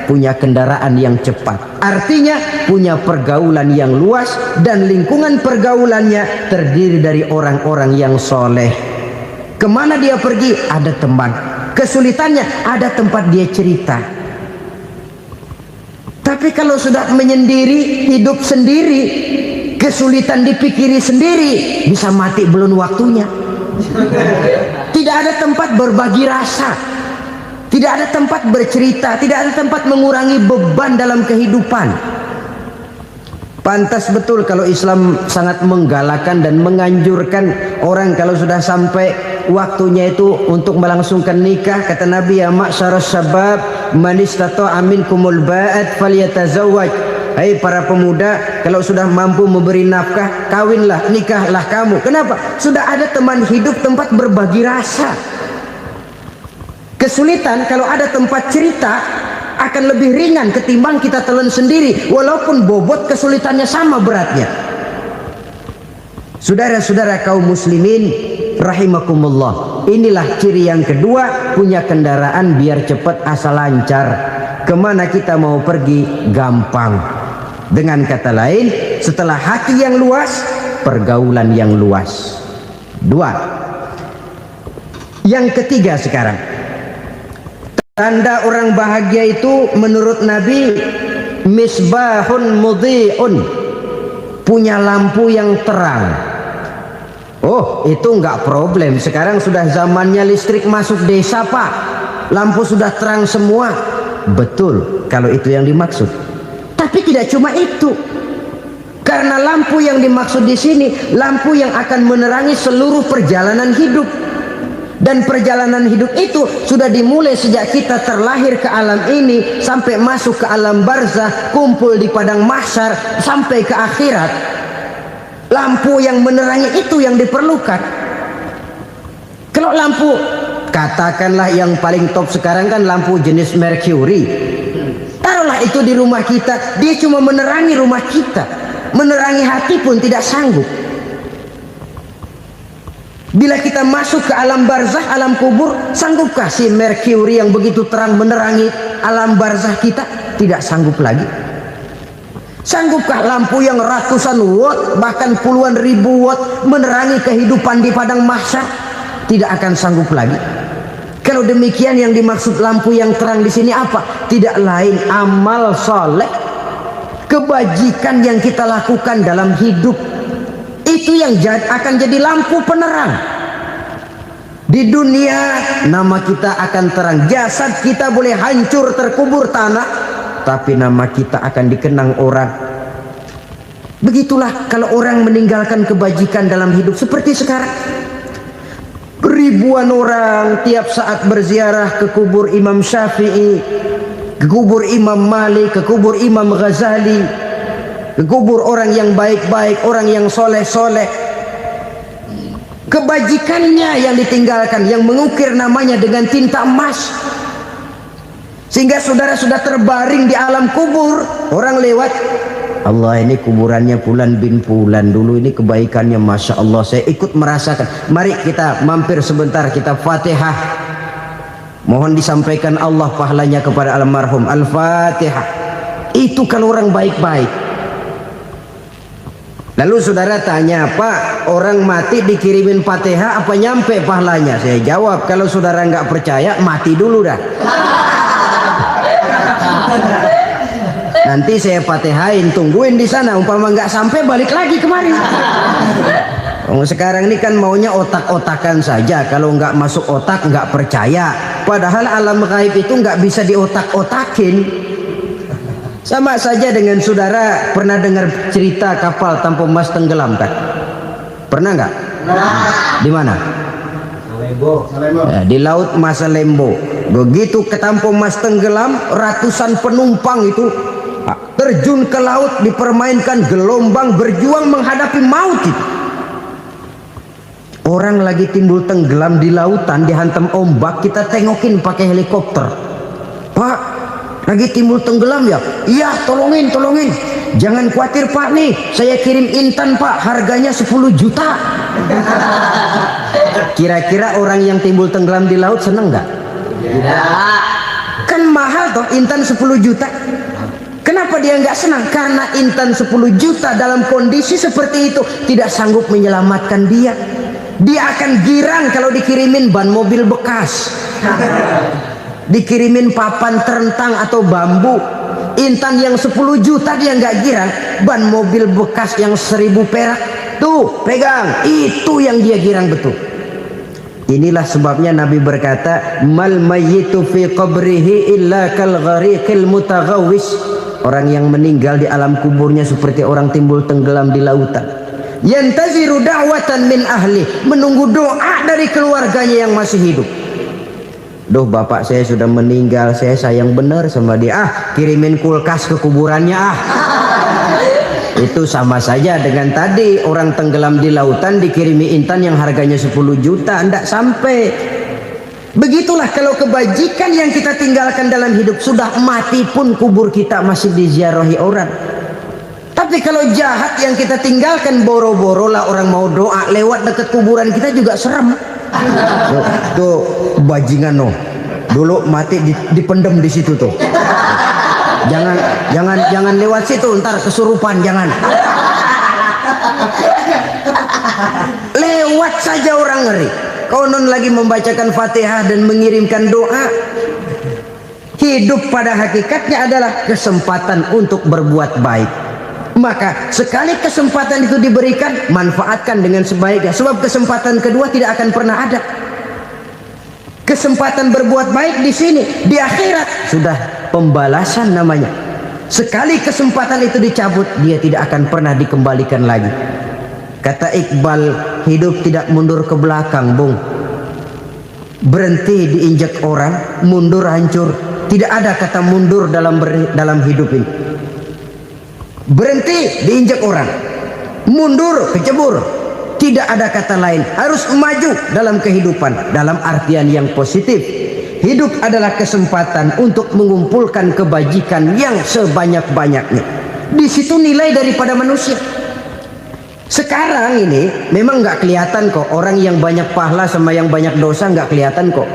punya kendaraan yang cepat, artinya punya pergaulan yang luas, dan lingkungan pergaulannya terdiri dari orang-orang yang soleh. Kemana dia pergi ada teman, kesulitannya ada tempat dia cerita. Tapi kalau sudah menyendiri, hidup sendiri, kesulitan dipikiri sendiri, bisa mati belum waktunya. Tidak ada tempat berbagi rasa, tidak ada tempat bercerita, tidak ada tempat mengurangi beban dalam kehidupan. Pantas betul kalau Islam sangat menggalakkan dan menganjurkan orang kalau sudah sampai waktunya itu untuk melangsungkan nikah. Kata Nabi, ya ma'syaras syabab man istata'a minkumul ba'at falyatazawwaj. Hai para pemuda, kalau sudah mampu memberi nafkah, kawinlah, nikahlah kamu. Kenapa? Sudah ada teman hidup, tempat berbagi rasa. Kesulitan kalau ada tempat cerita akan lebih ringan ketimbang kita telan sendiri, walaupun bobot kesulitannya sama beratnya. Saudara-saudara kaum muslimin rahimakumullah, inilah ciri yang kedua, punya kendaraan biar cepat asal lancar. Kemana kita mau pergi gampang. Dengan kata lain, setelah hati yang luas, pergaulan yang luas. Dua. Yang ketiga sekarang, tanda orang bahagia itu menurut Nabi, misbahun mudhi'un, punya lampu yang terang. Oh, itu enggak problem. Sekarang sudah zamannya listrik masuk desa, Pak. Lampu sudah terang semua. Betul, kalau itu yang dimaksud. Tapi tidak cuma itu. Karena lampu yang dimaksud di sini, lampu yang akan menerangi seluruh perjalanan hidup. Dan perjalanan hidup itu sudah dimulai sejak kita terlahir ke alam ini sampai masuk ke alam barzah, kumpul di padang mahsyar sampai ke akhirat. Lampu yang menerangi itu yang diperlukan. Kalau lampu, katakanlah yang paling top sekarang kan lampu jenis Mercury. Taruhlah itu di rumah kita, dia cuma menerangi rumah kita, menerangi hati pun tidak sanggup. Bila kita masuk ke alam barzah, alam kubur, sanggupkah si Mercury yang begitu terang menerangi alam barzah kita? Tidak sanggup lagi. Sanggupkah lampu yang ratusan watt, bahkan puluhan ribu watt menerangi kehidupan di padang mahsyar? Tidak akan sanggup lagi. Kalau demikian, yang dimaksud lampu yang terang di sini apa? Tidak lain amal soleh, kebajikan yang kita lakukan dalam hidup. Itu yang akan jadi lampu penerang. Di dunia nama kita akan terang, jasad kita boleh hancur terkubur tanah, tapi nama kita akan dikenang orang. Begitulah kalau orang meninggalkan kebajikan dalam hidup seperti sekarang. Ribuan orang tiap saat berziarah ke kubur Imam Syafi'i, ke kubur Imam Malik, ke kubur Imam Ghazali, ke kubur orang yang baik-baik, orang yang soleh-soleh. Kebajikannya yang ditinggalkan, yang mengukir namanya dengan tinta emas, sehingga saudara sudah terbaring di alam kubur. Orang lewat, Allah, ini kuburannya Fulan bin Fulan, dulu ini kebaikannya Masya Allah, saya ikut merasakan. Mari kita mampir sebentar, kita Fatihah, mohon disampaikan Allah pahalanya kepada almarhum. Al-Fatihah. Itu kalau orang baik-baik. Lalu saudara tanya, Pak, orang mati dikirimin Fatihah apa nyampe pahalanya? Saya jawab, kalau saudara nggak percaya, mati dulu dah. Nanti saya Fatihain, tungguin di sana. Umpama nggak sampai, balik lagi kemari. Sekarang ini kan maunya otak-otakan saja. Kalau nggak masuk otak, nggak percaya. Padahal alam gaib itu nggak bisa diotak-otakin. Sama saja dengan saudara pernah dengar cerita kapal tanpa emas tenggelam kan? Pernah nggak? Di mana? Di laut Masalembo. Begitu ke tanpa emas tenggelam, ratusan penumpang itu terjun ke laut, dipermainkan gelombang, berjuang menghadapi maut itu. Orang lagi timbul tenggelam di lautan, dihantam ombak, kita tengokin pakai helikopter. Pak, lagi timbul tenggelam ya? Iya, tolongin. Jangan khawatir Pak, nih saya kirim intan Pak, harganya 10 juta. Kira-kira orang yang timbul tenggelam di laut seneng nggak? Tidak. Kan mahal toh intan 10 juta. Kenapa dia nggak senang? Karena intan 10 juta dalam kondisi seperti itu tidak sanggup menyelamatkan dia. Dia akan girang kalau dikirimin ban mobil bekas, dikirimin papan terentang atau bambu. Intan yang 10 juta dia nggak girang, ban mobil bekas yang 1000 perak tuh pegang, itu yang dia girang betul. Inilah sebabnya Nabi berkata, mal mayyitu fi qabrihi illa kal ghariqil mutaghawwis. Orang yang meninggal di alam kuburnya seperti orang timbul tenggelam di lautan. Yantaziru da'watan min ahli, menunggu doa dari keluarganya yang masih hidup. Duh, bapak saya sudah meninggal, saya sayang benar sama dia. Kirimin kulkas ke kuburannya Itu sama saja dengan tadi orang tenggelam di lautan dikirimi intan yang harganya 10 juta, ndak sampai. Begitulah kalau kebajikan yang kita tinggalkan dalam hidup, sudah mati pun kubur kita masih diziarahi orang. Tapi kalau jahat yang kita tinggalkan, boro-boro lah orang mau doa lewat dekat kuburan kita juga serem. Tuh bajingan dulu mati dipendem di situ tuh. Jangan lewat situ, ntar kesurupan, jangan. Lewat saja orang ngeri. Konon lagi membacakan Fatihah dan mengirimkan doa. Hidup pada hakikatnya adalah kesempatan untuk berbuat baik. Maka sekali kesempatan itu diberikan, manfaatkan dengan sebaiknya. Sebab kesempatan kedua tidak akan pernah ada. Kesempatan berbuat baik di sini, di akhirat sudah pembalasan namanya. Sekali kesempatan itu dicabut, dia tidak akan pernah dikembalikan lagi. Kata Iqbal, hidup tidak mundur ke belakang, Bung. Berhenti diinjak orang, mundur hancur. Tidak ada kata mundur dalam hidup ini. Berhenti diinjak orang, mundur kecebur. Tidak ada kata lain, harus maju dalam kehidupan dalam artian yang positif. Hidup adalah kesempatan untuk mengumpulkan kebajikan yang sebanyak-banyaknya. Di situ nilai daripada manusia. Sekarang ini memang nggak kelihatan kok, orang yang banyak pahala sama yang banyak dosa nggak kelihatan kok.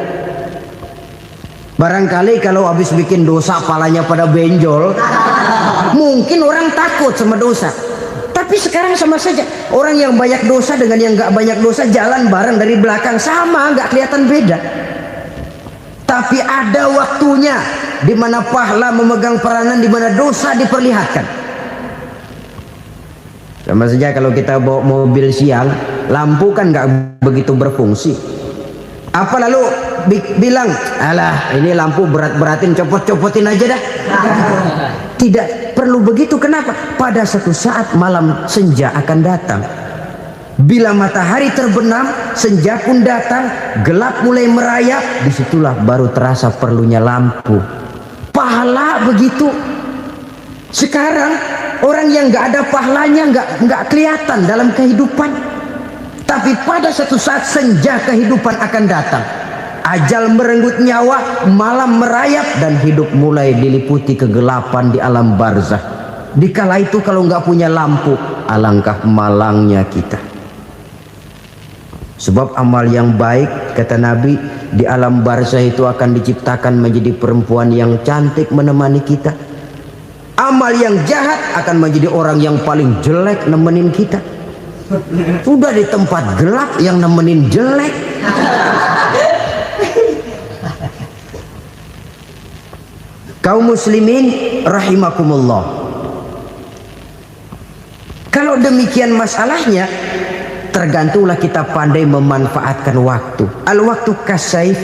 Barangkali kalau habis bikin dosa palanya pada benjol, mungkin orang takut sama dosa. Tapi sekarang sama saja, orang yang banyak dosa dengan yang nggak banyak dosa jalan bareng dari belakang, sama, nggak kelihatan beda. Tapi ada waktunya di mana pahala memegang peranan, di mana dosa diperlihatkan. Sama saja kalau kita bawa mobil siang, lampu kan nggak begitu berfungsi. Apa lalu bilang, alah ini lampu berat-beratin, copot-copotin aja dah. Tidak perlu begitu. Kenapa? Pada satu saat malam senja akan datang. Bila matahari terbenam, senja pun datang, gelap mulai merayap, disitulah baru terasa perlunya lampu. Pahala begitu. Sekarang orang yang nggak ada pahalanya nggak kelihatan dalam kehidupan. Tapi pada satu saat senja kehidupan akan datang. Ajal merenggut nyawa, malam merayap, dan hidup mulai diliputi kegelapan di alam barzah. Dikala itu kalau nggak punya lampu, alangkah malangnya kita. Sebab amal yang baik, kata Nabi, di alam barzah itu akan diciptakan menjadi perempuan yang cantik menemani kita. Amal yang jahat akan menjadi orang yang paling jelek nemenin kita. Sudah di tempat gelap yang nemenin jelek. Kaum muslimin rahimakumullah. Kalau demikian masalahnya, tergantunglah kita pandai memanfaatkan waktu. Al-waktu kasayf.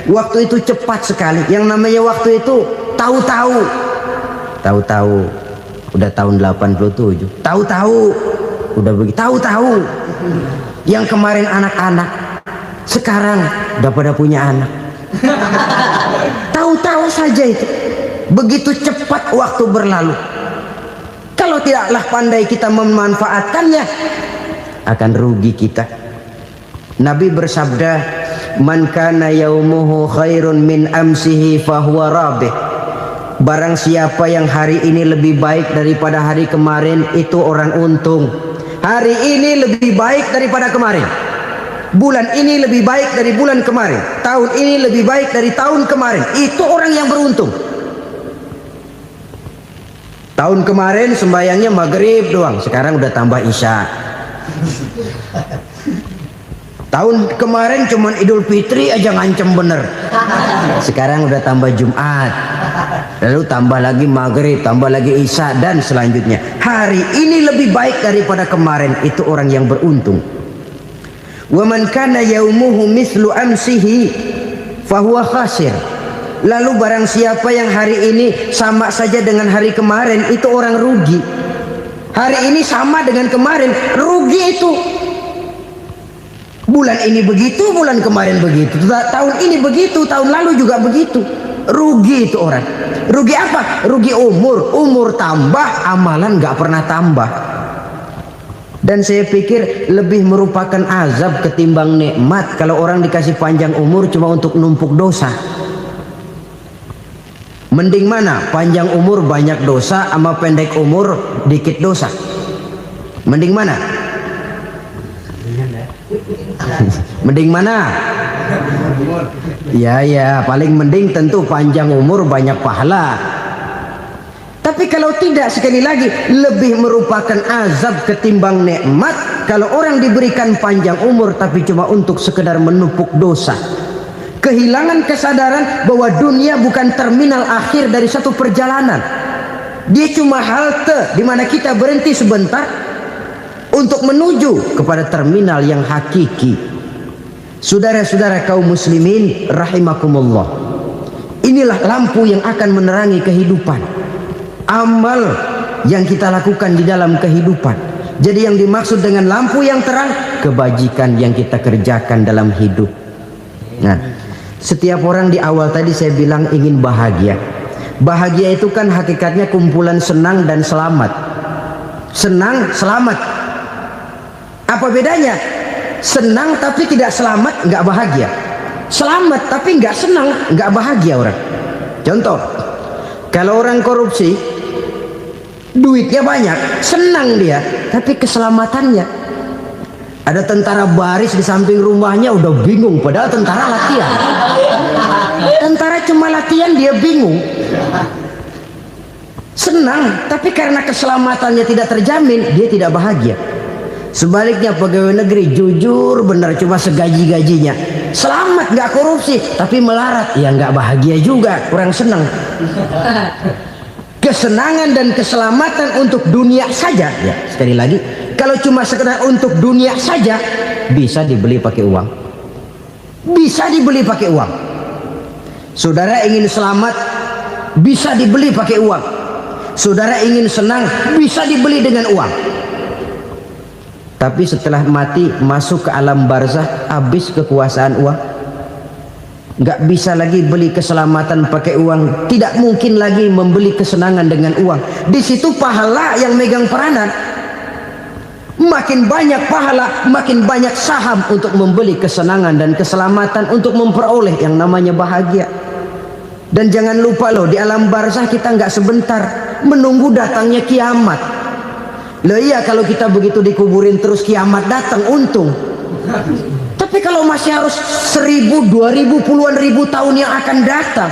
Waktu itu cepat sekali. Yang namanya waktu itu tahu-tahu. Tahu-tahu udah tahun 87. Tahu-tahu udah begitu. Tahu-tahu yang kemarin anak-anak, sekarang udah pada punya anak. Tahu-tahu saja itu. Begitu cepat waktu berlalu. Kalau tidaklah pandai kita memanfaatkannya, akan rugi kita. Nabi bersabda, "Man kana yaumuhu khairun min amsihi fahuwa rabih." Barang siapa yang hari ini lebih baik daripada hari kemarin, itu orang untung. Hari ini lebih baik daripada kemarin. Bulan ini lebih baik dari bulan kemarin. Tahun ini lebih baik dari tahun kemarin. Itu orang yang beruntung. Tahun kemarin sembayangnya maghrib doang, sekarang udah tambah isya. Tahun kemarin cuman Idul Fitri aja ngancem bener, sekarang udah tambah Jumat, lalu tambah lagi maghrib, tambah lagi isya, dan selanjutnya. Hari ini lebih baik daripada kemarin, itu orang yang beruntung. Wa man kana yaumuhu mislu amsihi fahuwa khasir. Lalu barang siapa yang hari ini sama saja dengan hari kemarin, itu orang rugi. Hari ini sama dengan kemarin, rugi itu. Bulan ini begitu, bulan kemarin begitu, tahun ini begitu, tahun lalu juga begitu. Rugi itu orang. Rugi apa? Rugi umur. Umur tambah, amalan gak pernah tambah. Dan saya pikir lebih merupakan azab ketimbang nikmat kalau orang dikasih panjang umur cuma untuk numpuk dosa. Mending mana? Panjang umur banyak dosa sama pendek umur dikit dosa? Mending mana? Mending mana? Ya, paling mending tentu panjang umur banyak pahala. Tapi kalau tidak, sekali lagi, lebih merupakan azab ketimbang nikmat kalau orang diberikan panjang umur tapi cuma untuk sekedar menumpuk dosa. Kehilangan kesadaran bahwa dunia bukan terminal akhir dari satu perjalanan. Dia cuma halte di mana kita berhenti sebentar untuk menuju kepada terminal yang hakiki. Saudara-saudara kaum muslimin rahimakumullah, inilah lampu yang akan menerangi kehidupan. Amal yang kita lakukan di dalam kehidupan. Jadi yang dimaksud dengan lampu yang terang, kebajikan yang kita kerjakan dalam hidup. Nah, setiap orang di awal tadi saya bilang ingin bahagia. Bahagia itu kan hakikatnya kumpulan senang dan selamat. Senang, selamat. Apa bedanya? Senang tapi tidak selamat, nggak bahagia. Selamat tapi nggak senang, nggak bahagia orang. Contoh, kalau orang korupsi, duitnya banyak, senang dia, tapi keselamatannya. Ada tentara baris di samping rumahnya udah bingung, padahal tentara latihan. Tentara cuma latihan, dia bingung. Senang, tapi karena keselamatannya tidak terjamin, dia tidak bahagia. Sebaliknya pegawai negeri jujur benar, cuma segaji-gajinya, selamat nggak korupsi, tapi melarat, ya nggak bahagia juga, kurang senang. Kesenangan dan keselamatan untuk dunia saja, ya sekali lagi, kalau cuma sekedar untuk dunia saja, bisa dibeli pakai uang. Bisa dibeli pakai uang. Saudara ingin selamat, bisa dibeli pakai uang. Saudara ingin senang, bisa dibeli dengan uang. Tapi setelah mati, masuk ke alam barzah, habis kekuasaan uang. Nggak bisa lagi beli keselamatan pakai uang. Tidak mungkin lagi membeli kesenangan dengan uang. Di situ pahala yang megang peranan. Makin banyak pahala, makin banyak saham untuk membeli kesenangan dan keselamatan, untuk memperoleh yang namanya bahagia. Dan jangan lupa loh, di alam barzah kita nggak sebentar, menunggu datangnya kiamat. Loh iya, kalau kita begitu dikuburin terus kiamat datang, untung. Tapi kalau masih harus 1000, 2000, puluhan ribu tahun yang akan datang,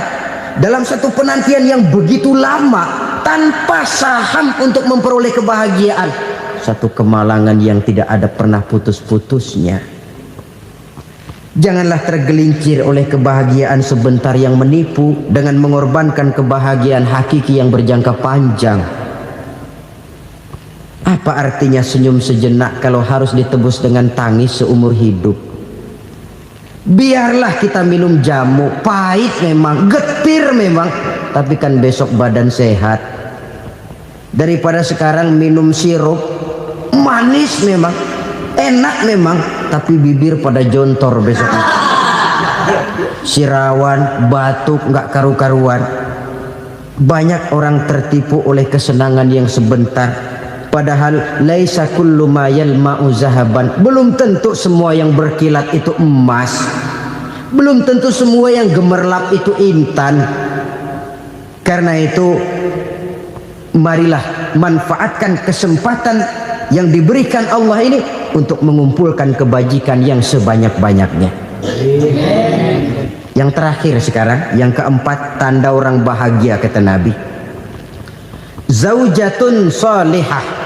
dalam satu penantian yang begitu lama, tanpa saham untuk memperoleh kebahagiaan, satu kemalangan yang tidak ada pernah putus-putusnya. Janganlah tergelincir oleh kebahagiaan sebentar yang menipu dengan mengorbankan kebahagiaan hakiki yang berjangka panjang. Apa artinya senyum sejenak kalau harus ditebus dengan tangis seumur hidup? Biarlah kita minum jamu, pahit memang, getir memang, tapi kan besok badan sehat. Daripada sekarang minum sirup, manis memang, enak memang, tapi bibir pada jontor besok. Sirawan, batuk, nggak karu-karuan. Banyak orang tertipu oleh kesenangan yang sebentar, Padahal laisa kullu ma yalma'u zahaban. Belum tentu semua yang berkilat itu emas. Belum tentu semua yang gemerlap itu intan. Karena itu marilah manfaatkan kesempatan yang diberikan Allah ini untuk mengumpulkan kebajikan yang sebanyak-banyaknya. Yang terakhir sekarang, yang keempat, tanda orang bahagia kata Nabi. Zaujatun salihah.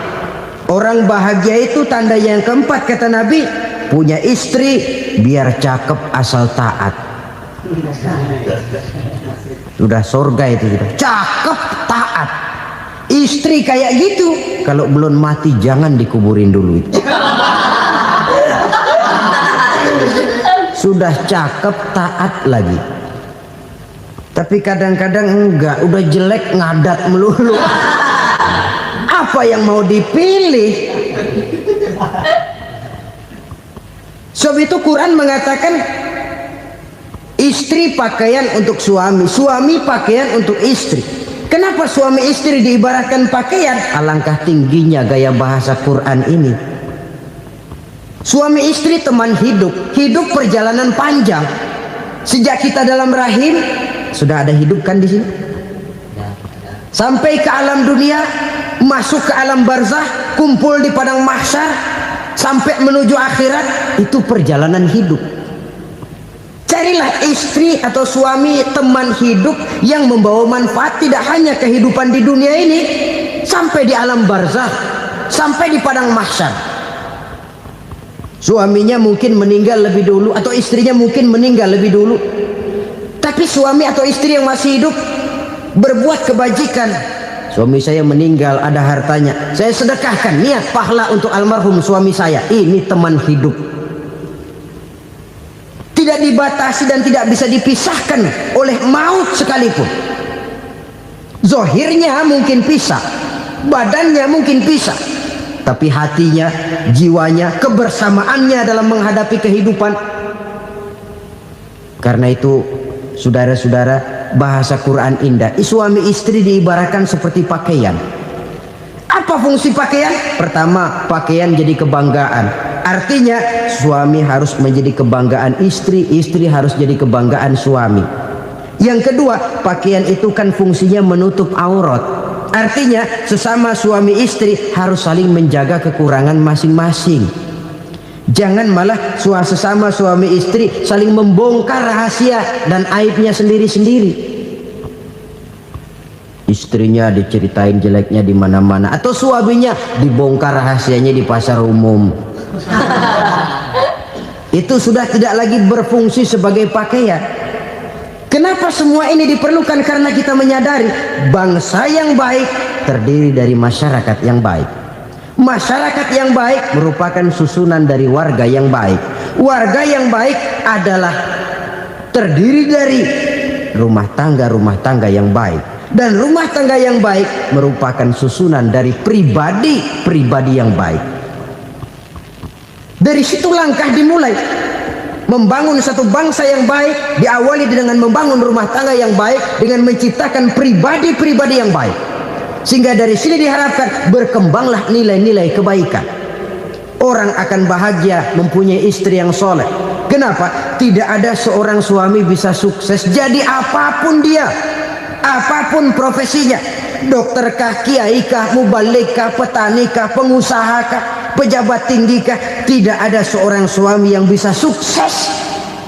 Orang bahagia itu tanda yang keempat kata Nabi, punya istri biar cakep asal taat. Sudah surga itu sudah. Cakep taat. Istri kayak gitu, kalau belum mati jangan dikuburin dulu itu. Sudah cakep taat lagi. Tapi kadang-kadang enggak, udah jelek ngadat melulu. Apa yang mau dipilih? Sebab itu Quran mengatakan istri pakaian untuk suami, suami pakaian untuk istri. Kenapa suami istri diibaratkan pakaian? Alangkah tingginya gaya bahasa Quran ini. Suami istri teman hidup, hidup perjalanan panjang. Sejak kita dalam rahim sudah ada hidup kan di sini. Sampai ke alam dunia, masuk ke alam barzah, kumpul di padang mahsyar, sampai menuju akhirat, itu perjalanan hidup. Carilah istri atau suami teman hidup yang membawa manfaat tidak hanya kehidupan di dunia ini, sampai di alam barzah, sampai di padang mahsyar. Suaminya mungkin meninggal lebih dulu atau istrinya mungkin meninggal lebih dulu, tapi suami atau istri yang masih hidup berbuat kebajikan. Suami saya meninggal, ada hartanya, saya sedekahkan, niat pahala untuk almarhum suami saya. Ini teman hidup, tidak dibatasi dan tidak bisa dipisahkan oleh maut sekalipun. Zohirnya mungkin pisah, badannya mungkin pisah, tapi hatinya, jiwanya, kebersamaannya dalam menghadapi kehidupan. Karena itu saudara-saudara, bahasa Quran indah. Suami istri diibaratkan seperti pakaian. Apa fungsi pakaian? Pertama, pakaian jadi kebanggaan. Artinya suami harus menjadi kebanggaan istri, istri harus jadi kebanggaan suami. Yang kedua, pakaian itu kan fungsinya menutup aurat. Artinya sesama suami istri harus saling menjaga kekurangan masing-masing. Jangan malah sesama suami istri saling membongkar rahasia dan aibnya sendiri-sendiri. Istrinya diceritain jeleknya di mana-mana, atau suaminya dibongkar rahasianya di pasar umum. Itu sudah tidak lagi berfungsi sebagai pakaian. Kenapa semua ini diperlukan? Karena kita menyadari bangsa yang baik terdiri dari masyarakat yang baik. Masyarakat yang baik merupakan susunan dari warga yang baik. Warga yang baik adalah terdiri dari rumah tangga yang baik. Dan rumah tangga yang baik merupakan susunan dari pribadi yang baik. Dari situ langkah dimulai. Membangun satu bangsa yang baik diawali dengan membangun rumah tangga yang baik, dengan menciptakan pribadi-pribadi yang baik. Sehingga dari sini diharapkan berkembanglah nilai-nilai kebaikan. Orang akan bahagia mempunyai istri yang soleh. Kenapa? Tidak ada seorang suami bisa sukses jadi apapun dia, apapun profesinya. Dokterkah, kiaikah, mubalikkah, petanikah, pengusahakah, pejabat tinggikah, tidak ada seorang suami yang bisa sukses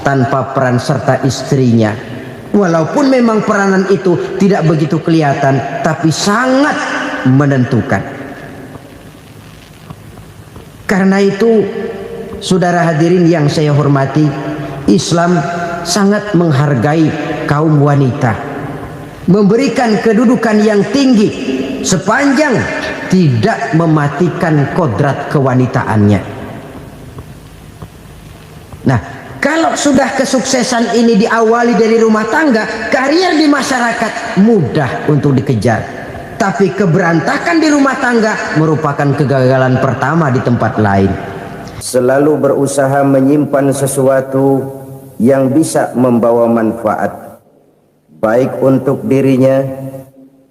tanpa peran serta istrinya. Walaupun memang peranan itu tidak begitu kelihatan, tapi sangat menentukan. Karena itu, saudara hadirin yang saya hormati, Islam sangat menghargai kaum wanita, memberikan kedudukan yang tinggi sepanjang tidak mematikan kodrat kewanitaannya. Nah, kalau sudah kesuksesan ini diawali dari rumah tangga, karier di masyarakat mudah untuk dikejar. Tapi keberantakan di rumah tangga merupakan kegagalan pertama di tempat lain. Selalu berusaha menyimpan sesuatu yang bisa membawa manfaat, baik untuk dirinya,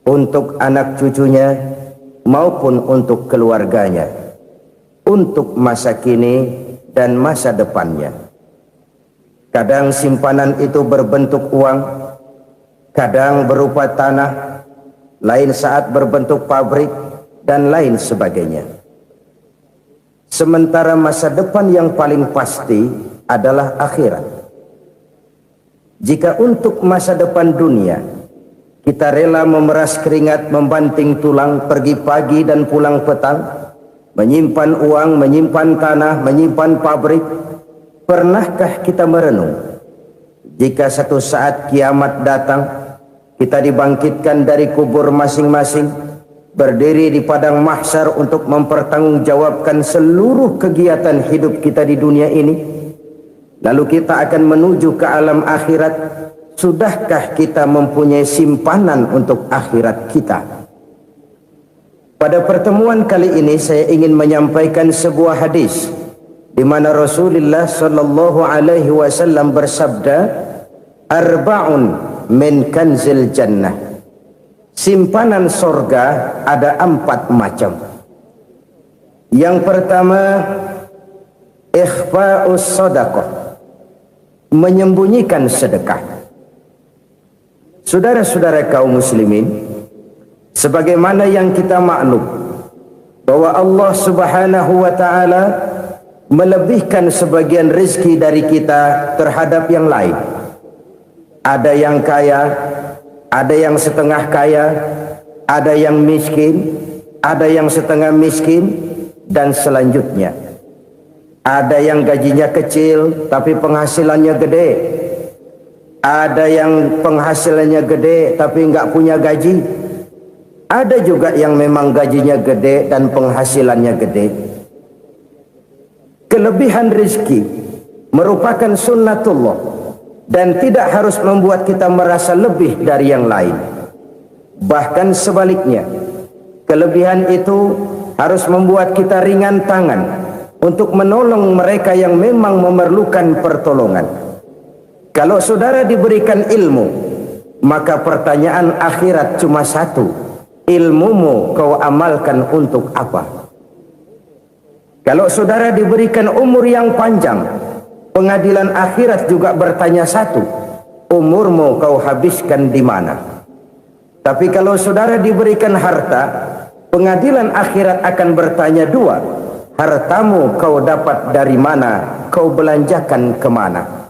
untuk anak cucunya, maupun untuk keluarganya, untuk masa kini dan masa depannya. Kadang simpanan itu berbentuk uang, kadang berupa tanah, lain saat berbentuk pabrik, dan lain sebagainya. Sementara masa depan yang paling pasti adalah akhirat. Jika untuk masa depan dunia kita rela memeras keringat, membanting tulang, pergi pagi dan pulang petang, menyimpan uang, menyimpan tanah, menyimpan pabrik, pernahkah kita merenung jika satu saat kiamat datang, kita dibangkitkan dari kubur masing-masing, berdiri di padang mahsyar untuk mempertanggungjawabkan seluruh kegiatan hidup kita di dunia ini, lalu kita akan menuju ke alam akhirat. Sudahkah kita mempunyai simpanan untuk akhirat kita? Pada pertemuan kali ini saya ingin menyampaikan sebuah hadis di mana Rasulullah sallallahu alaihi wasallam bersabda, "Arba'un min kanzil jannah." Simpanan sorga ada 4 macam. Yang pertama, ikhfa'us sadaqah, menyembunyikan sedekah. Saudara-saudara kaum muslimin, sebagaimana yang kita maklum bahwa Allah Subhanahu wa taala melebihkan sebagian rezeki dari kita terhadap yang lain. Ada yang kaya, ada yang setengah kaya, ada yang miskin, ada yang setengah miskin, dan selanjutnya. Ada yang gajinya kecil tapi penghasilannya gede. Ada yang penghasilannya gede tapi nggak punya gaji. Ada juga yang memang gajinya gede dan penghasilannya gede. Kelebihan rezeki merupakan sunnatullah dan tidak harus membuat kita merasa lebih dari yang lain. Bahkan sebaliknya, kelebihan itu harus membuat kita ringan tangan untuk menolong mereka yang memang memerlukan pertolongan. Kalau saudara diberikan ilmu, maka pertanyaan akhirat cuma satu: ilmumu kau amalkan untuk apa? Kalau saudara diberikan umur yang panjang, pengadilan akhirat juga bertanya satu: umurmu kau habiskan di mana? Tapi kalau saudara diberikan harta, pengadilan akhirat akan bertanya 2: hartamu kau dapat dari mana? Kau belanjakan kemana?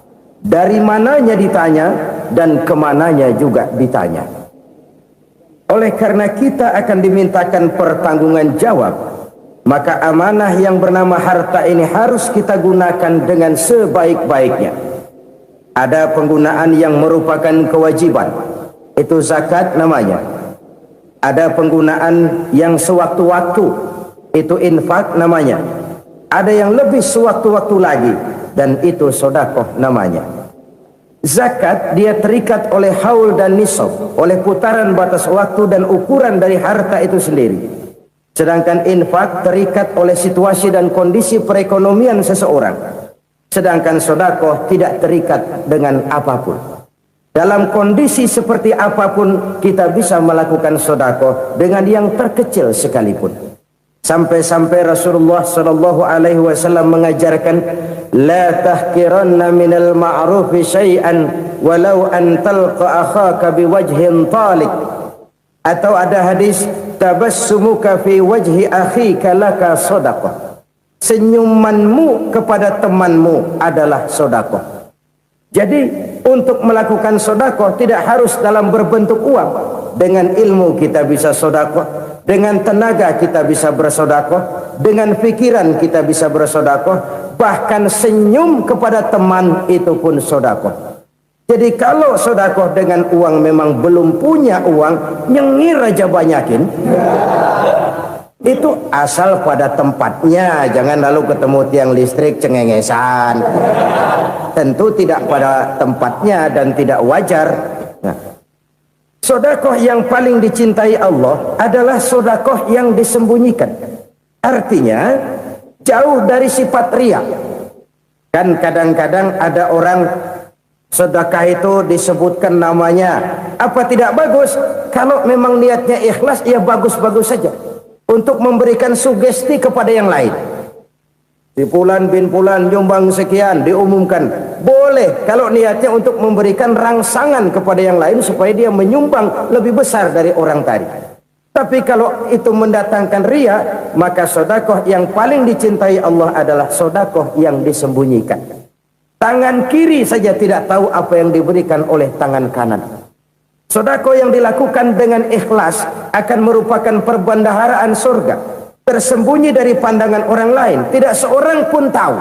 Dari mananya ditanya dan kemananya juga ditanya. Oleh karena kita akan dimintakan pertanggungan jawab, maka amanah yang bernama harta ini harus kita gunakan dengan sebaik-baiknya. Ada penggunaan yang merupakan kewajiban, itu zakat namanya. Ada penggunaan yang sewaktu-waktu, itu infak namanya. Ada yang lebih sewaktu-waktu lagi, dan itu sedekah namanya. Zakat dia terikat oleh haul dan nisab, oleh putaran batas waktu dan ukuran dari harta itu sendiri. Sedangkan infak terikat oleh situasi dan kondisi perekonomian seseorang. Sedangkan sedekah tidak terikat dengan apapun. Dalam kondisi seperti apapun kita bisa melakukan sedekah dengan yang terkecil sekalipun. Sampai-sampai Rasulullah sallallahu alaihi wasallam mengajarkan, la tahqiranna minal ma'rufi syai'an walau an talqa akhaka biwajhin talik. Atau ada hadis, tabassumuka fi wajhi akhika laka shadaqah. Senyumanmu kepada temanmu adalah sedekah. Jadi untuk melakukan sedekah tidak harus dalam berbentuk uang. Dengan ilmu kita bisa sedekah, dengan tenaga kita bisa bersedekah, dengan pikiran kita bisa bersedekah, bahkan senyum kepada teman itu pun sedekah. Jadi kalau sedekah dengan uang memang belum punya uang, nyengir aja banyakin. Itu asal pada tempatnya, jangan lalu ketemu tiang listrik cengengesan. Tentu tidak pada tempatnya dan tidak wajar. Nah, sedekah yang paling dicintai Allah adalah sedekah yang disembunyikan. Artinya jauh dari sifat riya. Kan kadang-kadang ada orang sedekah itu disebutkan namanya. Apa tidak bagus? Kalau memang niatnya ikhlas, ya bagus-bagus saja. untuk memberikan sugesti kepada yang lain. Si Fulan bin Fulan nyumbang sekian, diumumkan. Boleh kalau niatnya untuk memberikan rangsangan kepada yang lain supaya dia menyumbang lebih besar dari orang tadi. Tapi kalau itu mendatangkan riya, maka sedekah yang paling dicintai Allah adalah sedekah yang disembunyikan. Tangan kiri saja tidak tahu apa yang diberikan oleh tangan kanan. Sedekah yang dilakukan dengan ikhlas akan merupakan perbendaharaan surga, tersembunyi dari pandangan orang lain, tidak seorang pun tahu.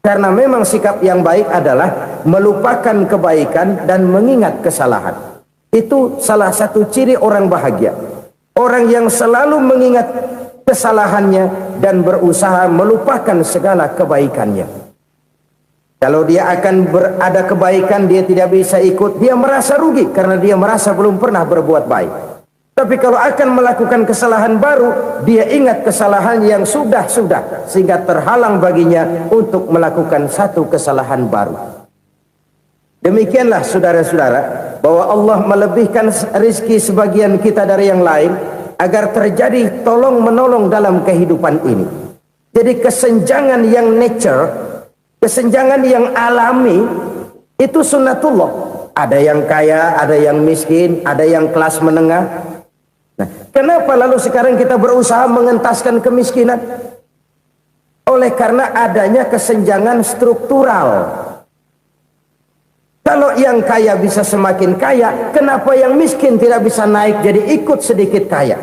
Karena memang sikap yang baik adalah melupakan kebaikan dan mengingat kesalahan. Itu salah satu ciri orang bahagia. Orang yang selalu mengingat kesalahannya dan berusaha melupakan segala kebaikannya. Kalau dia akan berada kebaikan, dia tidak bisa ikut, dia merasa rugi karena dia merasa belum pernah berbuat baik. Tapi kalau akan melakukan kesalahan baru, dia ingat kesalahan yang sudah-sudah, sehingga terhalang baginya untuk melakukan satu kesalahan baru. Demikianlah saudara-saudara, bahwa Allah melebihkan rizki sebagian kita dari yang lain, agar terjadi tolong-menolong dalam kehidupan ini. Jadi kesenjangan yang nature, kesenjangan yang alami, itu sunnatullah. Ada yang kaya, ada yang miskin, ada yang kelas menengah. Nah, kenapa lalu sekarang kita berusaha mengentaskan kemiskinan? Oleh karena adanya kesenjangan struktural. Kalau yang kaya bisa semakin kaya, kenapa yang miskin tidak bisa naik jadi ikut sedikit kaya?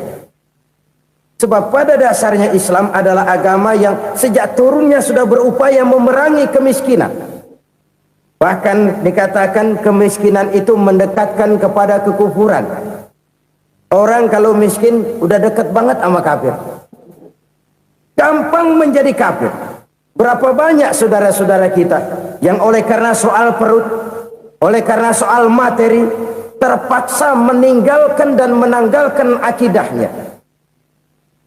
Sebab pada dasarnya Islam adalah agama yang sejak turunnya sudah berupaya memerangi kemiskinan. Bahkan dikatakan kemiskinan itu mendekatkan kepada kekufuran. Orang kalau miskin udah dekat banget sama kafir. Gampang menjadi kafir. Berapa banyak saudara-saudara kita yang oleh karena soal perut, oleh karena soal materi, terpaksa meninggalkan dan menanggalkan akidahnya,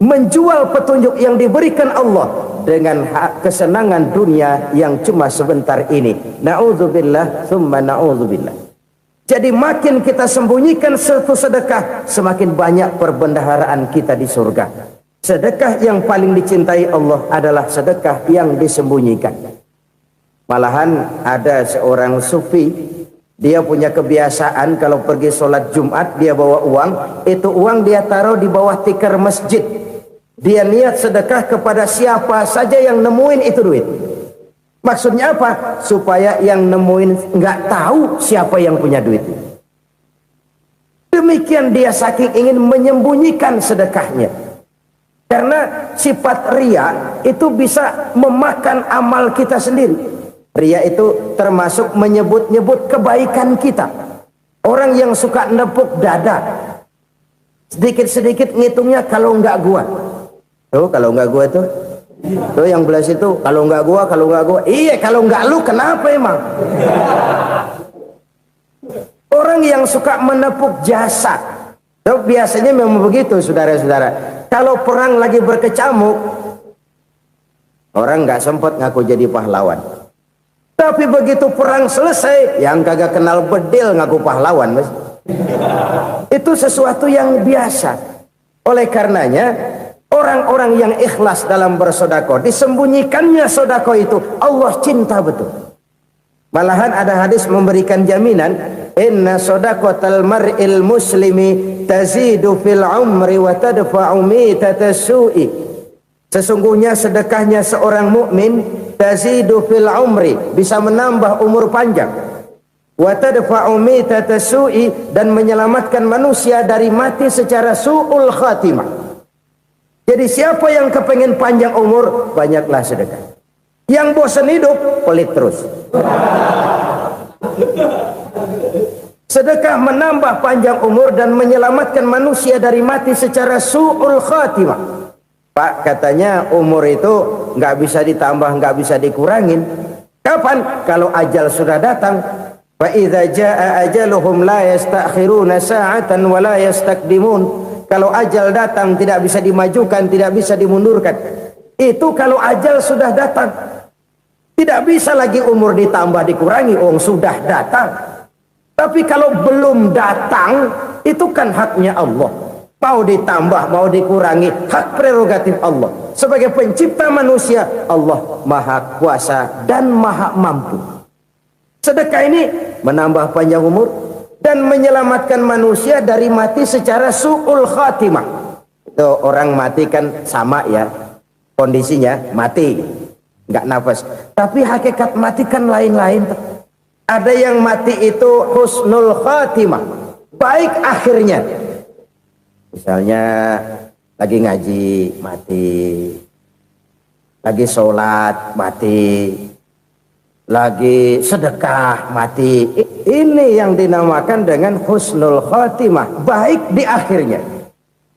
menjual petunjuk yang diberikan Allah dengan kesenangan dunia yang cuma sebentar ini. Na'udzubillah thumma na'udzubillah. Jadi makin kita sembunyikan satu sedekah, semakin banyak perbendaharaan kita di surga. Sedekah yang paling dicintai Allah adalah sedekah yang disembunyikan. Malahan ada seorang sufi, dia punya kebiasaan kalau pergi sholat Jumat dia bawa uang, itu uang dia taruh di bawah tikar masjid. Dia niat sedekah kepada siapa saja yang nemuin itu duit. Maksudnya apa? Supaya yang nemuin nggak tahu siapa yang punya duit. Demikian dia saking ingin menyembunyikan sedekahnya. Karena sifat riya itu bisa memakan amal kita sendiri. Riya itu termasuk menyebut-nyebut kebaikan kita. Orang yang suka nepuk dada, sedikit-sedikit ngitungnya kalau nggak gua. Tuh kalau nggak gua tuh yang belas itu kalau nggak gua, kalau nggak gua. Iya kalau nggak lu kenapa emang? Orang yang suka menepuk jasa, tuh biasanya memang begitu saudara-saudara. Kalau perang lagi berkecamuk, orang nggak sempat ngaku jadi pahlawan. Tapi begitu perang selesai, yang kagak kenal bedil ngaku pahlawan, mas. Itu sesuatu yang biasa. Oleh karenanya, orang-orang yang ikhlas dalam bersedekah, disembunyikannya sedekah itu, Allah cinta betul. Malahan ada hadis memberikan jaminan, inna sedaqatal mar'il muslimi tazidu fil umri wa tadfa'u mitatas su'i. Sesungguhnya sedekahnya seorang mukmin tazidu fil umri, bisa menambah umur panjang, wa tadfa'u mitatas su'i, dan menyelamatkan manusia dari mati secara su'ul khatimah. Jadi siapa yang kepengen panjang umur, banyaklah sedekah. Yang bosan hidup, pelit terus. Sedekah menambah panjang umur dan menyelamatkan manusia dari mati secara su'ul khatimah. Pak, katanya umur itu nggak bisa ditambah, nggak bisa dikurangin. Kapan? Kalau ajal sudah datang. Fa idza jaa ajaluhum la yastakhiruna sa'atan wa la yastaqdimun. Kalau ajal datang tidak bisa dimajukan, tidak bisa dimundurkan. Itu kalau ajal sudah datang. Tidak bisa lagi umur ditambah dikurangi, sudah datang. Tapi kalau belum datang, itu kan haknya Allah. Mau ditambah, mau dikurangi, hak prerogatif Allah. Sebagai pencipta manusia, Allah maha kuasa dan maha mampu. Sedekah ini menambah panjang umur dan menyelamatkan manusia dari mati secara su'ul khatimah. Itu orang mati kan sama ya, kondisinya mati, nggak nafas. Tapi hakikat mati kan lain-lain. Ada yang mati itu husnul khatimah, baik akhirnya. Misalnya lagi ngaji mati, lagi sholat mati, lagi sedekah mati. Ini yang dinamakan dengan husnul khatimah, baik di akhirnya.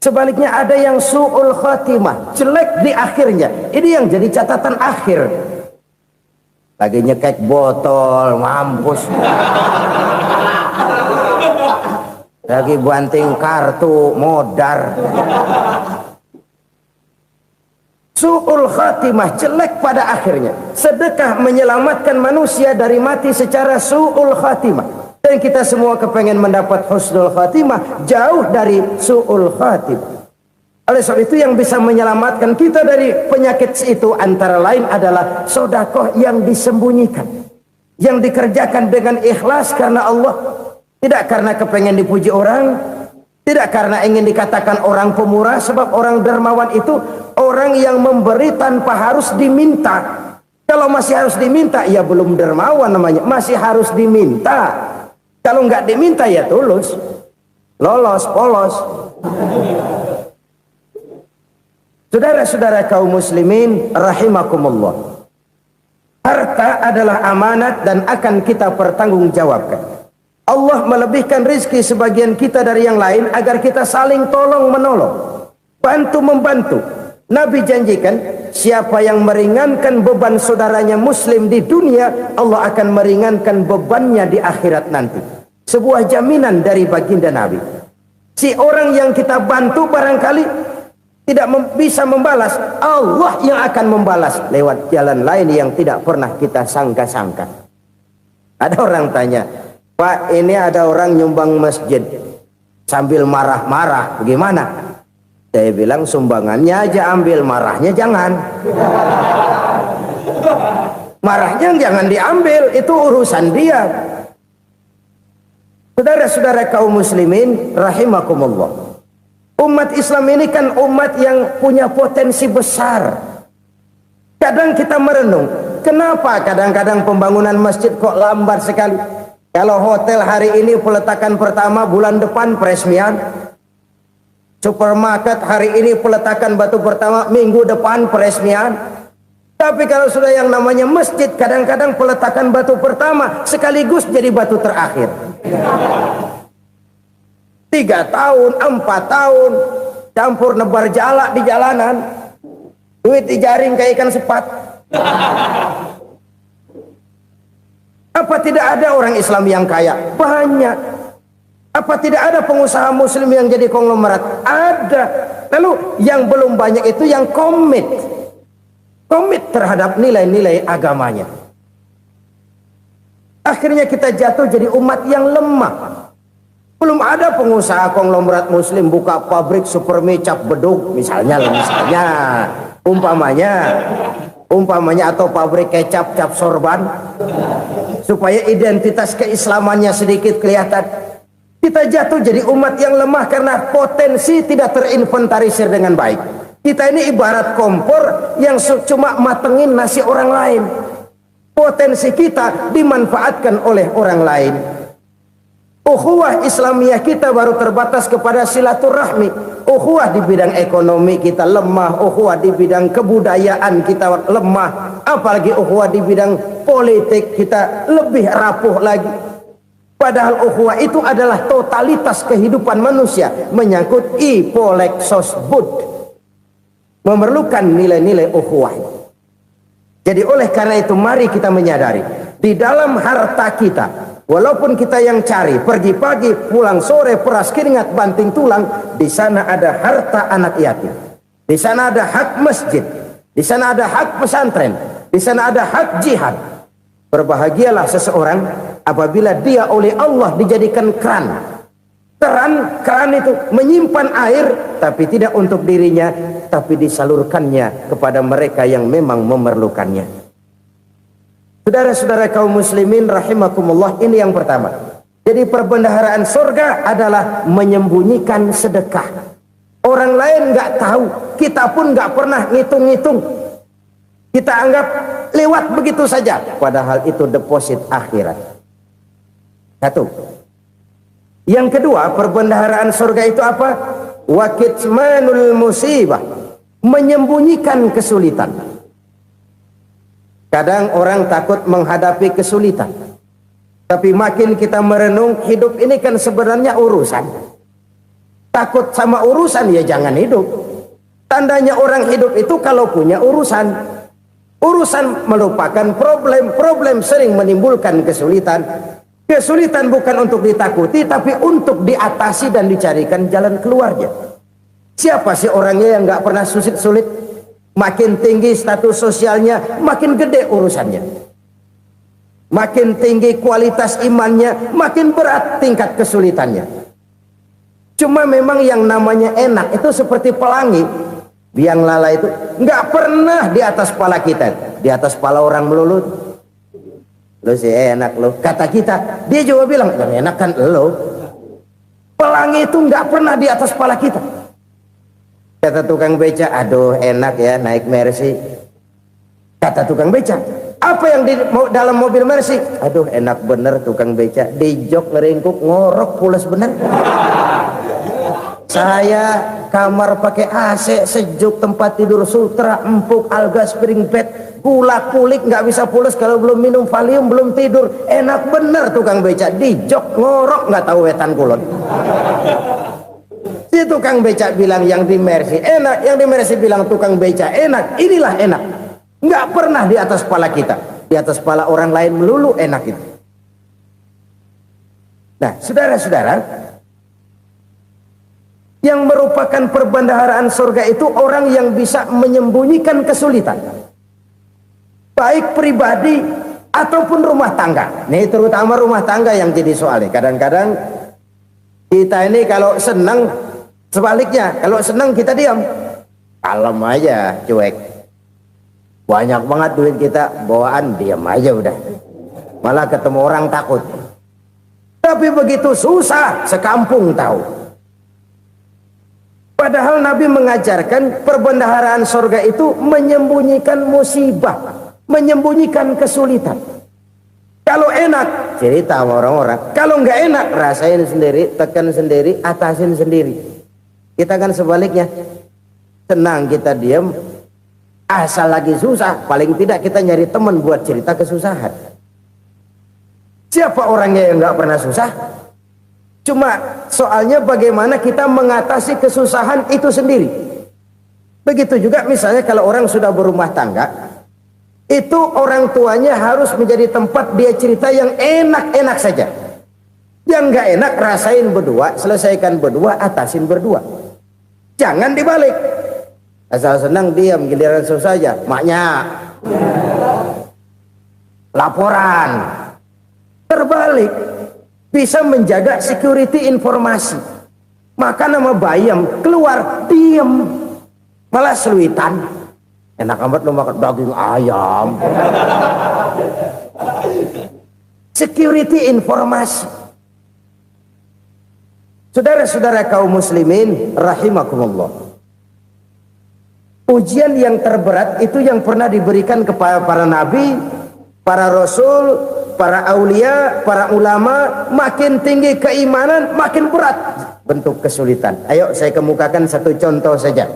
Sebaliknya ada yang su'ul khatimah, jelek di akhirnya. Ini yang jadi catatan akhir. Lagi nyekek botol, mampus. Lagi banting kartu, modar. Su'ul khatimah, jelek pada akhirnya. Sedekah menyelamatkan manusia dari mati secara su'ul khatimah. Dan kita semua kepengen mendapat husnul khatimah, jauh dari su'ul khatimah. Oleh sebab itu yang bisa menyelamatkan kita dari penyakit itu antara lain adalah sedekah yang disembunyikan, yang dikerjakan dengan ikhlas karena Allah. Tidak karena kepengen dipuji orang, tidak karena ingin dikatakan orang pemurah, sebab orang dermawan itu orang yang memberi tanpa harus diminta. Kalau masih harus diminta, ya belum dermawan namanya, masih harus diminta. Kalau nggak diminta ya tulus, lolos, polos. Saudara-saudara kaum muslimin rahimakumullah. Harta adalah amanat dan akan kita pertanggungjawabkan. Allah melebihkan rizki sebagian kita dari yang lain agar kita saling tolong menolong, bantu membantu. Nabi janjikan siapa yang meringankan beban saudaranya muslim di dunia, Allah akan meringankan bebannya di akhirat nanti. Sebuah jaminan dari baginda Nabi. Si orang yang kita bantu barangkali tidak bisa membalas, Allah yang akan membalas lewat jalan lain yang tidak pernah kita sangka-sangka. Ada orang tanya, Pak, ini ada orang nyumbang masjid sambil marah-marah, bagaimana? Saya bilang sumbangannya aja ambil, marahnya jangan. Marahnya jangan diambil, itu urusan dia. Saudara-saudara kaum muslimin rahimakumullah. Umat Islam ini kan umat yang punya potensi besar. Kadang kita merenung, kenapa kadang-kadang pembangunan masjid kok lambat sekali? Kalau hotel hari ini peletakan pertama, bulan depan peresmian. Supermarket hari ini peletakan batu pertama, minggu depan peresmian. Tapi kalau sudah yang namanya masjid, kadang-kadang peletakan batu pertama sekaligus jadi batu terakhir. 3 tahun, 4 tahun, campur nebar jalak di jalanan, duit dijaring kayak ikan sepat. Apa tidak ada orang Islam yang kaya? Banyak. Apa tidak ada pengusaha muslim yang jadi konglomerat? Ada. Lalu yang belum banyak itu yang komit terhadap nilai-nilai agamanya. Akhirnya kita jatuh jadi umat yang lemah. Belum ada pengusaha konglomerat muslim buka pabrik supermi cap beduk misalnya umpamanya atau pabrik kecap cap sorban supaya identitas keislamannya sedikit kelihatan. Kita jatuh jadi umat yang lemah karena potensi tidak terinventarisir dengan baik. Kita ini ibarat kompor yang cuma matengin nasi orang lain. Potensi kita dimanfaatkan oleh orang lain. Ukhuwah Islamiyah kita baru terbatas kepada silaturahmi. Ukhuwah di bidang ekonomi kita lemah, ukhuwah di bidang kebudayaan kita lemah, apalagi ukhuwah di bidang politik kita lebih rapuh lagi. Padahal ukhuwah itu adalah totalitas kehidupan manusia, menyangkut ipolek sosbud, memerlukan nilai-nilai ukhuwah. Jadi oleh karena itu mari kita menyadari di dalam harta kita, walaupun kita yang cari, pergi pagi, pulang sore, peras keringat, banting tulang, di sana ada harta anak yatim. Di sana ada hak masjid. Di sana ada hak pesantren. Di sana ada hak jihad. Berbahagialah seseorang apabila dia oleh Allah dijadikan keran keran itu menyimpan air, tapi tidak untuk dirinya, tapi disalurkannya kepada mereka yang memang memerlukannya. Saudara-saudara kaum muslimin rahimakumullah, ini yang pertama. Jadi perbendaharaan surga adalah menyembunyikan sedekah. Orang lain nggak tahu, kita pun nggak pernah ngitung-ngitung. Kita anggap lewat begitu saja, padahal itu deposit akhirat. Satu. Yang kedua, perbendaharaan surga itu apa? Wa kitmanul musibah, menyembunyikan kesulitan. Kadang orang takut menghadapi kesulitan, tapi makin kita merenung, hidup ini kan sebenarnya urusan. Takut sama urusan, ya jangan hidup. Tandanya orang hidup itu kalau punya urusan. Urusan melupakan problem. Problem sering menimbulkan kesulitan. Kesulitan bukan untuk ditakuti, tapi untuk diatasi dan dicarikan jalan keluarnya. Siapa sih orangnya yang gak pernah sulit-sulit? Makin tinggi status sosialnya, makin gede urusannya. Makin tinggi kualitas imannya, makin berat tingkat kesulitannya. Cuma memang yang namanya enak itu seperti pelangi. Biang lala itu nggak pernah di atas kepala kita, di atas kepala orang melulu. Lo sih enak lo, kata kita. Dia juga bilang yang enak kan lo. Pelangi itu nggak pernah di atas kepala kita. Kata tukang beca, aduh enak ya naik Mercy. Kata tukang beca, apa yang di dalam mobil Mercy? Aduh enak bener tukang beca, di jok ngeringkuk ngorok pules bener. Saya kamar pakai AC sejuk, tempat tidur sutra empuk, alga spring bed, gula kulik, nggak bisa pules kalau belum minum Valium, belum tidur. Enak bener tukang beca, di jok ngorok nggak tahu wetan kulon. Si tukang beca bilang yang di Mercy enak, yang di Mercy bilang tukang beca enak. Inilah enak, nggak pernah di atas kepala kita, di atas kepala orang lain melulu enak itu. Nah, saudara-saudara, yang merupakan perbendaharaan surga itu orang yang bisa menyembunyikan kesulitan, baik pribadi ataupun rumah tangga. Nih terutama rumah tangga yang jadi soalnya. Kadang-kadang kita ini kalau senang, sebaliknya kalau senang kita diam, kalem aja, cuek. Banyak banget duit kita bawaan, diam aja udah. Malah ketemu orang takut. Tapi begitu susah, sekampung tahu. Padahal Nabi mengajarkan perbendaharaan surga itu menyembunyikan musibah, menyembunyikan kesulitan. Kalau enak, cerita sama orang-orang. Kalau nggak enak, rasain sendiri, tekan sendiri, atasin sendiri. Kita kan sebaliknya. Senang kita diam, asal lagi susah, paling tidak kita nyari teman buat cerita kesusahan. Siapa orangnya yang nggak pernah susah? Cuma soalnya bagaimana kita mengatasi kesusahan itu sendiri. Begitu juga misalnya kalau orang sudah berumah tangga, itu orang tuanya harus menjadi tempat dia cerita yang enak-enak saja. Yang nggak enak rasain berdua, selesaikan berdua, atasin berdua. Jangan dibalik. Asal senang diam, giliran susah saja. Maknya laporan. Terbalik. Bisa menjaga security informasi. Maka nama bayam keluar diam, malah seluitan. Enak amat lo makan daging ayam. Security informasi. Saudara-saudara kaum muslimin rahimakumullah, ujian yang terberat itu yang pernah diberikan kepada para nabi, para rasul, para aulia, para ulama. Makin tinggi keimanan, makin berat bentuk kesulitan. Ayo saya kemukakan satu contoh saja.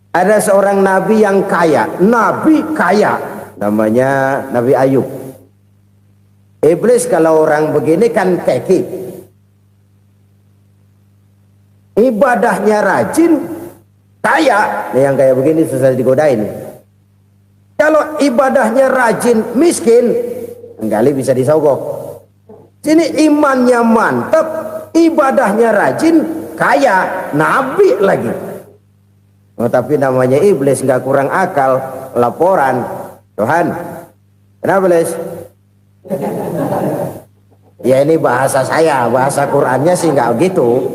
Ada seorang nabi yang kaya, nabi kaya, namanya Nabi Ayub. Iblis kalau orang begini kan keki, ibadahnya rajin, kaya. Nih yang kayak begini susah digodain. Kalau ibadahnya rajin, miskin, kali bisa disogok. Sini imannya mantap, ibadahnya rajin, kaya, nabi lagi. Oh, tapi namanya iblis nggak kurang akal. Laporan, Tuhan, kenapa iblis? Ya ini bahasa saya, bahasa Qur'annya sih nggak gitu.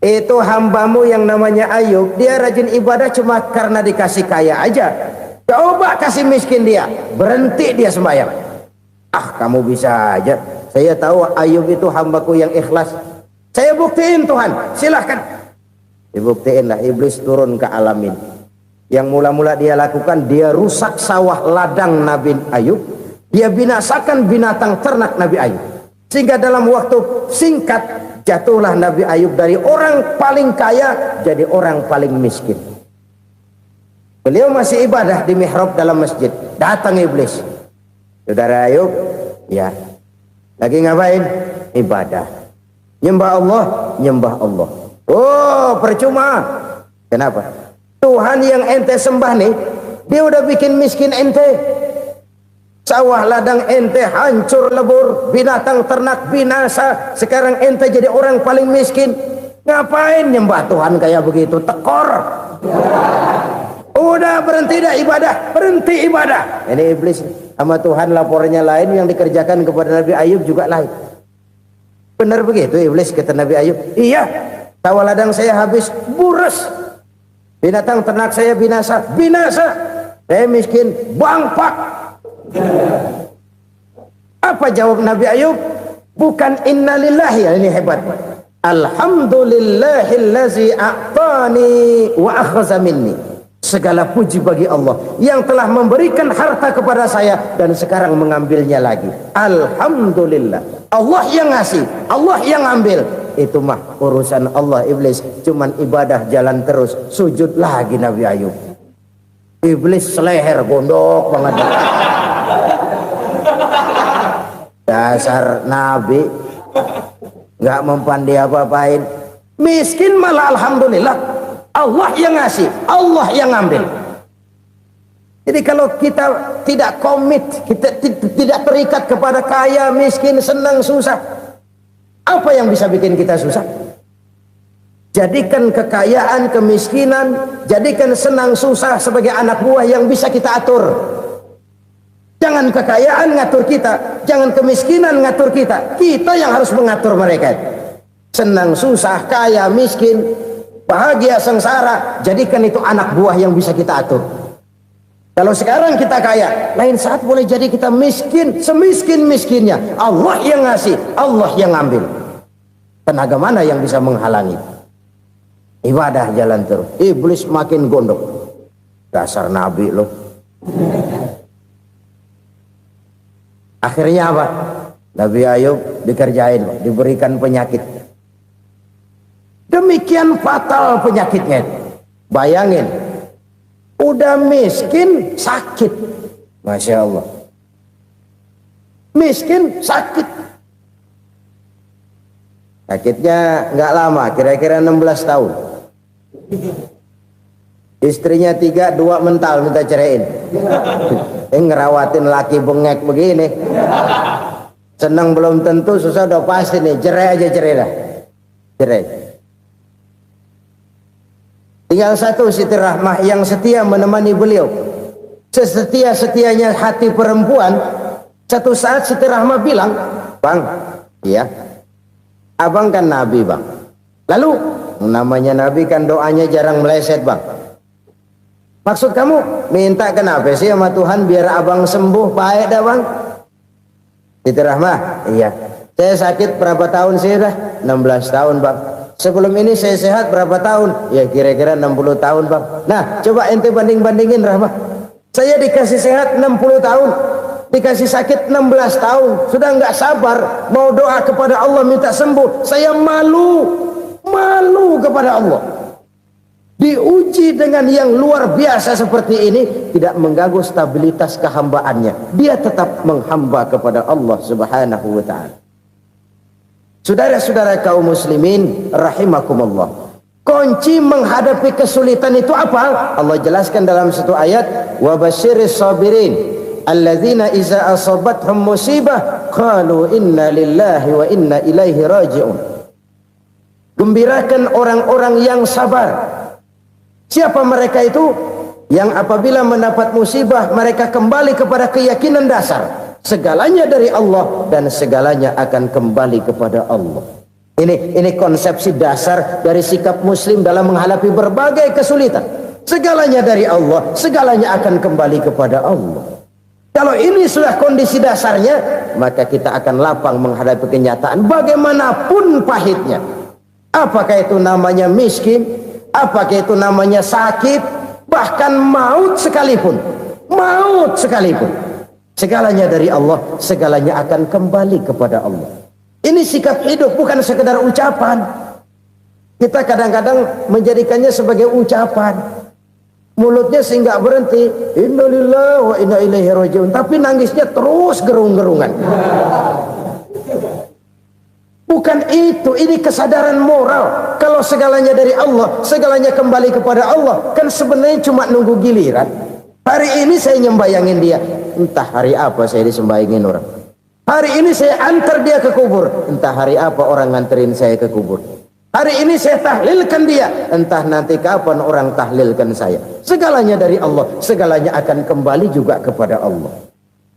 Itu hambamu yang namanya Ayub, dia rajin ibadah cuma karena dikasih kaya aja. Coba kasih miskin dia, berhenti dia sembahyang. Ah, kamu bisa aja. Saya tahu Ayub itu hambaku yang ikhlas. Saya buktiin Tuhan, silahkan. Dibuktiin lah, iblis turun ke alam ini. Yang mula-mula dia lakukan, dia rusak sawah ladang Nabi Ayub. Dia binasakan binatang ternak Nabi Ayub. Sehingga dalam waktu singkat, jatuhlah Nabi Ayub dari orang paling kaya jadi orang paling miskin. Beliau masih ibadah di mihrab dalam masjid. Datang iblis. Saudara Ayub, ya, lagi ngapain? Ibadah. Nyembah Allah, nyembah Allah. Oh, percuma. Kenapa? Tuhan yang ente sembah nih, dia udah bikin miskin ente. Sawah ladang ente hancur lebur, binatang ternak binasa. Sekarang ente jadi orang paling miskin. Ngapain nyembah Tuhan kayak begitu? Tekor. Udah berhenti dah ibadah, berhenti ibadah. Ini iblis sama Tuhan laporannya lain, yang dikerjakan kepada Nabi Ayub juga lain. Benar begitu iblis kata Nabi Ayub? Iya, sawah ladang saya habis buras, binatang ternak saya binasa, binasa. Saya miskin, bangpak. Apa jawab Nabi Ayub? Bukan innalillahi, ya ini hebat. Alhamdulillahillazi a'tani wa akhadha minni. Segala puji bagi Allah yang telah memberikan harta kepada saya dan sekarang mengambilnya lagi. Alhamdulillah. Allah yang ngasih, Allah yang ambil. Itu mah urusan Allah. Iblis cuman ibadah jalan terus, sujud lagi Nabi Ayub. Iblis seleher gondok banget. Dasar Nabi nggak mempan dia apa-apain. Miskin malah alhamdulillah. Allah yang ngasih, Allah yang ngambil. Jadi kalau kita tidak komit, kita tidak terikat kepada kaya, miskin, senang, susah, apa yang bisa bikin kita susah? Jadikan kekayaan, kemiskinan, jadikan senang, susah sebagai anak buah yang bisa kita atur. Jangan kekayaan ngatur kita, jangan kemiskinan ngatur kita. Kita yang harus mengatur mereka. Senang, susah, kaya, miskin, bahagia, sengsara, jadikan itu anak buah yang bisa kita atur. Kalau sekarang kita kaya, lain saat boleh jadi kita miskin, semiskin-miskinnya. Allah yang ngasih, Allah yang ngambil. Tenaga mana yang bisa menghalangi? Ibadah jalan terus. Iblis makin gondok. Dasar Nabi loh. Akhirnya apa? Nabi Ayub dikerjain, diberikan penyakit. Demikian fatal penyakitnya. Bayangin, udah miskin sakit. Masya Allah. Miskin sakit. Sakitnya nggak lama, kira-kira 16 tahun. Istrinya 3, 2 mental minta ceraiin. Ngerawatin laki bengek begini. Senang belum tentu, susah udah pasti nih. Cerai aja, cerai dah. Cerai. Tinggal satu Siti Rahmah yang setia menemani beliau. Sesetia-setianya hati perempuan. Satu saat Siti Rahmah bilang, "Bang, iya, abang kan Nabi bang. Lalu namanya Nabi kan doanya jarang meleset bang. Maksud kamu minta kenapa sih sama Tuhan biar abang sembuh baik dah bang?" Siti Rahmah, iya. Saya sakit berapa tahun sih dah? 16 tahun bang. Sebelum ini saya sehat berapa tahun? Ya kira-kira 60 tahun bang. Nah coba ente banding-bandingin Rahmah. Saya dikasih sehat 60 tahun. Dikasih sakit 16 tahun. Sudah nggak sabar mau doa kepada Allah minta sembuh. Saya malu kepada Allah. Diuji dengan yang luar biasa seperti ini, tidak mengganggu stabilitas kehambaannya. Dia tetap menghamba kepada Allah Subhanahu wa ta'ala. Saudara-saudara kaum muslimin rahimakumullah. Kunci menghadapi kesulitan itu apa? Allah jelaskan dalam satu ayat, wa basyiris sabirin alladzina iza asabathum musibah qalu inna lillahi wa inna ilaihi raji'un. Gembirakan orang-orang yang sabar. Siapa mereka itu? Yang apabila mendapat musibah mereka kembali kepada keyakinan dasar. segalanya dari Allah dan segalanya akan kembali kepada Allah. Ini konsepsi dasar dari sikap muslim dalam menghadapi berbagai kesulitan. Segalanya dari Allah, segalanya akan kembali kepada Allah. Kalau ini sudah kondisi dasarnya, maka kita akan lapang menghadapi kenyataan bagaimanapun pahitnya. Apakah itu namanya miskin, apakah itu namanya sakit, bahkan maut sekalipun. Maut sekalipun. Segalanya dari Allah, segalanya akan kembali kepada Allah. Ini sikap hidup, bukan sekedar ucapan. Kita kadang-kadang menjadikannya sebagai ucapan. Mulutnya sehingga berhenti, innalillahi wa inna ilaihi rajiun, tapi nangisnya terus gerung-gerungan. Bukan itu, ini kesadaran moral. Kalau segalanya dari Allah, segalanya kembali kepada Allah, kan sebenarnya cuma nunggu giliran. Hari ini saya nyembayangin dia, entah hari apa saya disembayangin orang. Hari ini saya antar dia ke kubur, entah hari apa orang nganterin saya ke kubur. Hari ini saya tahlilkan dia, entah nanti kapan orang tahlilkan saya. Segalanya dari Allah, segalanya akan kembali juga kepada Allah.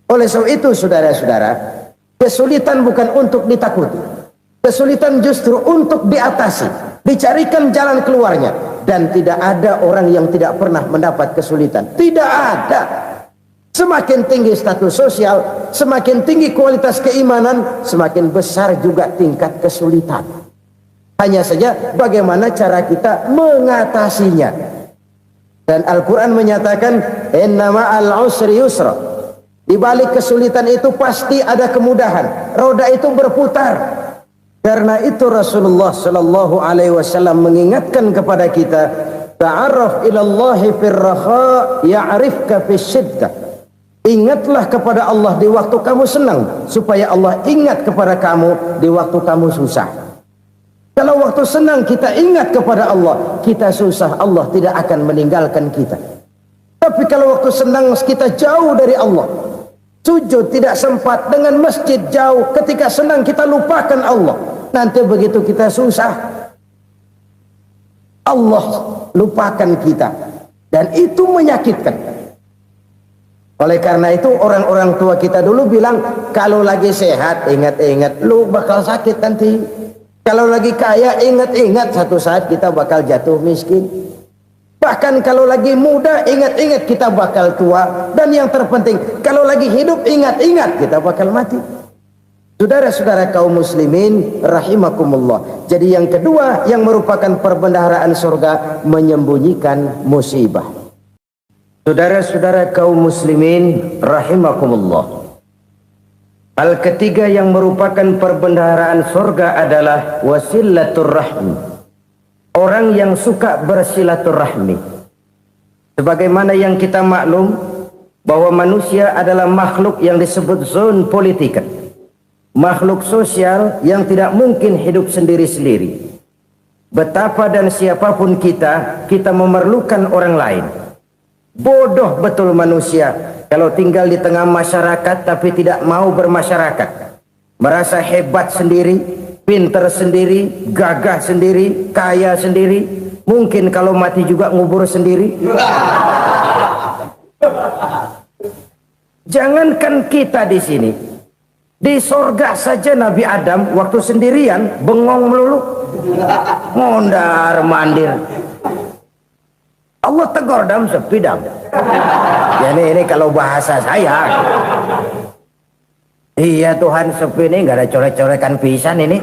Oleh sebab itu saudara-saudara, kesulitan bukan untuk ditakuti. Kesulitan justru untuk diatasi, dicarikan jalan keluarnya. Dan tidak ada orang yang tidak pernah mendapat kesulitan. Tidak ada. Semakin tinggi status sosial, semakin tinggi kualitas keimanan, semakin besar juga tingkat kesulitan. Hanya saja bagaimana cara kita mengatasinya. Dan Al-Quran menyatakan, inna ma'al usri yusra. Di balik kesulitan itu pasti ada kemudahan. Roda itu berputar. Karena itu Rasulullah sallallahu alaihi wasallam mengingatkan kepada kita, ta'arraf ila Allah fir raha ya'rifka fis syiddah. Ingatlah kepada Allah di waktu kamu senang, supaya Allah ingat kepada kamu di waktu kamu susah. Kalau waktu senang kita ingat kepada Allah, kita susah, Allah tidak akan meninggalkan kita. Tapi kalau waktu senang kita jauh dari Allah, sujud tidak sempat, dengan masjid jauh, ketika senang kita lupakan Allah. Nanti begitu kita susah, Allah lupakan kita. Dan itu menyakitkan. Oleh karena itu orang-orang tua kita dulu bilang, kalau lagi sehat ingat-ingat lu bakal sakit nanti. Kalau lagi kaya ingat-ingat satu saat kita bakal jatuh miskin. Bahkan kalau lagi muda ingat-ingat kita bakal tua. Dan yang terpenting, kalau lagi hidup ingat-ingat kita bakal mati. Saudara-saudara kaum muslimin rahimakumullah. Jadi yang kedua yang merupakan perbendaharaan surga, menyembunyikan musibah. Saudara-saudara kaum muslimin rahimakumullah. Hal ketiga yang merupakan perbendaharaan surga adalah wasilatur rahmi. Orang yang suka bersilaturahmi. Sebagaimana yang kita maklum bahwa manusia adalah makhluk yang disebut zon politika. Makhluk sosial yang tidak mungkin hidup sendiri-sendiri. Betapa dan siapapun kita memerlukan orang lain. Bodoh betul manusia kalau tinggal di tengah masyarakat tapi tidak mau bermasyarakat. Merasa hebat sendiri, pinter sendiri, gagah sendiri, kaya sendiri. Mungkin kalau mati juga ngubur sendiri. Jangankan kita di sini, di sorga saja Nabi Adam waktu sendirian bengong melulu, mondar mandir. Allah tegur dam sepi dam. Ya ini kalau bahasa saya. Iya Tuhan sepi ini nggak ada coret-corekan pisan ini.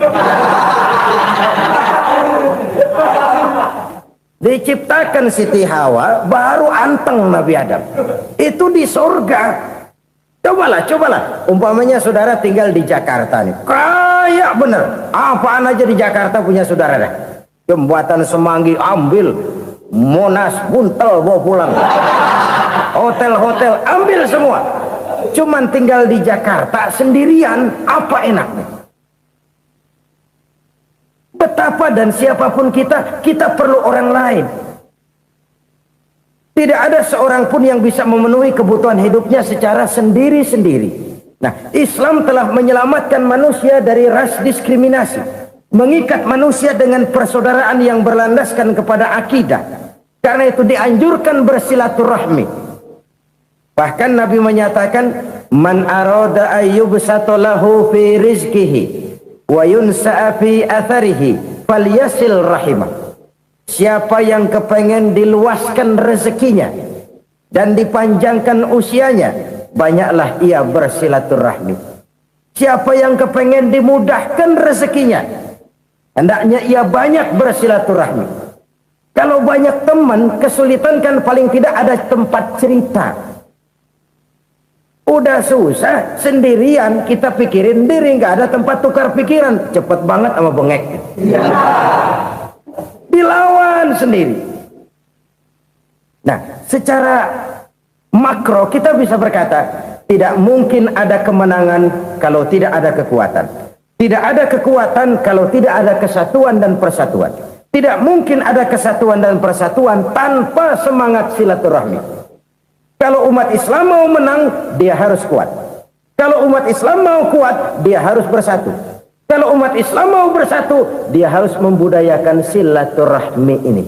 Diciptakan Siti Hawa baru anteng Nabi Adam. Itu di sorga. Cobalah. Umpamanya saudara tinggal di Jakarta nih. Kaya bener. Apaan aja di Jakarta punya saudara dah. Jembatan Semanggi ambil. Monas Buntel bawa pulang. Hotel-hotel ambil semua. Cuman tinggal di Jakarta sendirian. Apa enaknya? Betapa dan siapapun kita perlu orang lain. Tidak ada seorang pun yang bisa memenuhi kebutuhan hidupnya secara sendiri-sendiri. Nah, Islam telah menyelamatkan manusia dari ras diskriminasi. Mengikat manusia dengan persaudaraan yang berlandaskan kepada akidah. Karena itu dianjurkan bersilaturahmi. Bahkan Nabi menyatakan, man arada ayyubsata lahu fi rizqihi wa yunsa'a fi atharihi falyasil rahimah. Siapa yang kepengen diluaskan rezekinya dan dipanjangkan usianya, banyaklah ia bersilaturahmi. Siapa yang kepengen dimudahkan rezekinya, hendaknya ia banyak bersilaturahmi. Kalau banyak teman, kesulitan kan paling tidak ada tempat cerita. Udah susah sendirian, kita pikirin diri, nggak ada tempat tukar pikiran. Cepet banget sama bengek. Dilawan sendiri. Nah, secara makro kita bisa berkata, tidak mungkin ada kemenangan kalau tidak ada kekuatan. Tidak ada kekuatan kalau tidak ada kesatuan dan persatuan. Tidak mungkin ada kesatuan dan persatuan tanpa semangat silaturahmi. Kalau umat Islam mau menang, dia harus kuat. Kalau umat Islam mau kuat, dia harus bersatu. Kalau umat Islam mau bersatu, dia harus membudayakan silaturahmi ini.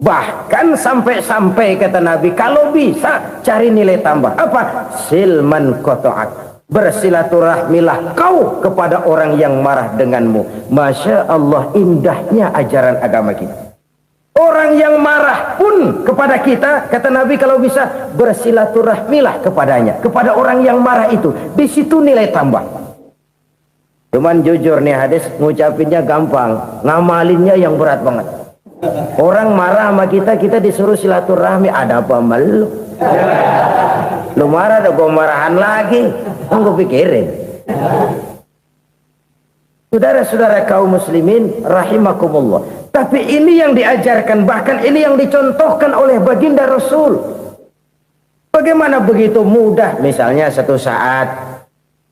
Bahkan sampai-sampai kata Nabi, kalau bisa cari nilai tambah. Apa? Silman qata'ak. Bersilaturahmilah kau kepada orang yang marah denganmu. Masya Allah, indahnya ajaran agama kita. Orang yang marah pun kepada kita, kata Nabi, kalau bisa bersilaturahmilah kepadanya, kepada orang yang marah itu. Di situ nilai tambah. Cuman jujur nih hadis, ngucapinnya gampang, ngamalinnya yang berat banget. Orang marah sama kita, kita disuruh silaturahmi, ada apa malu? Lu marah, ada gua marahan lagi, gue pikirin. Saudara-saudara kaum muslimin rahimakumullah. Tapi ini yang diajarkan, bahkan ini yang dicontohkan oleh baginda Rasul. Bagaimana begitu mudah, misalnya satu saat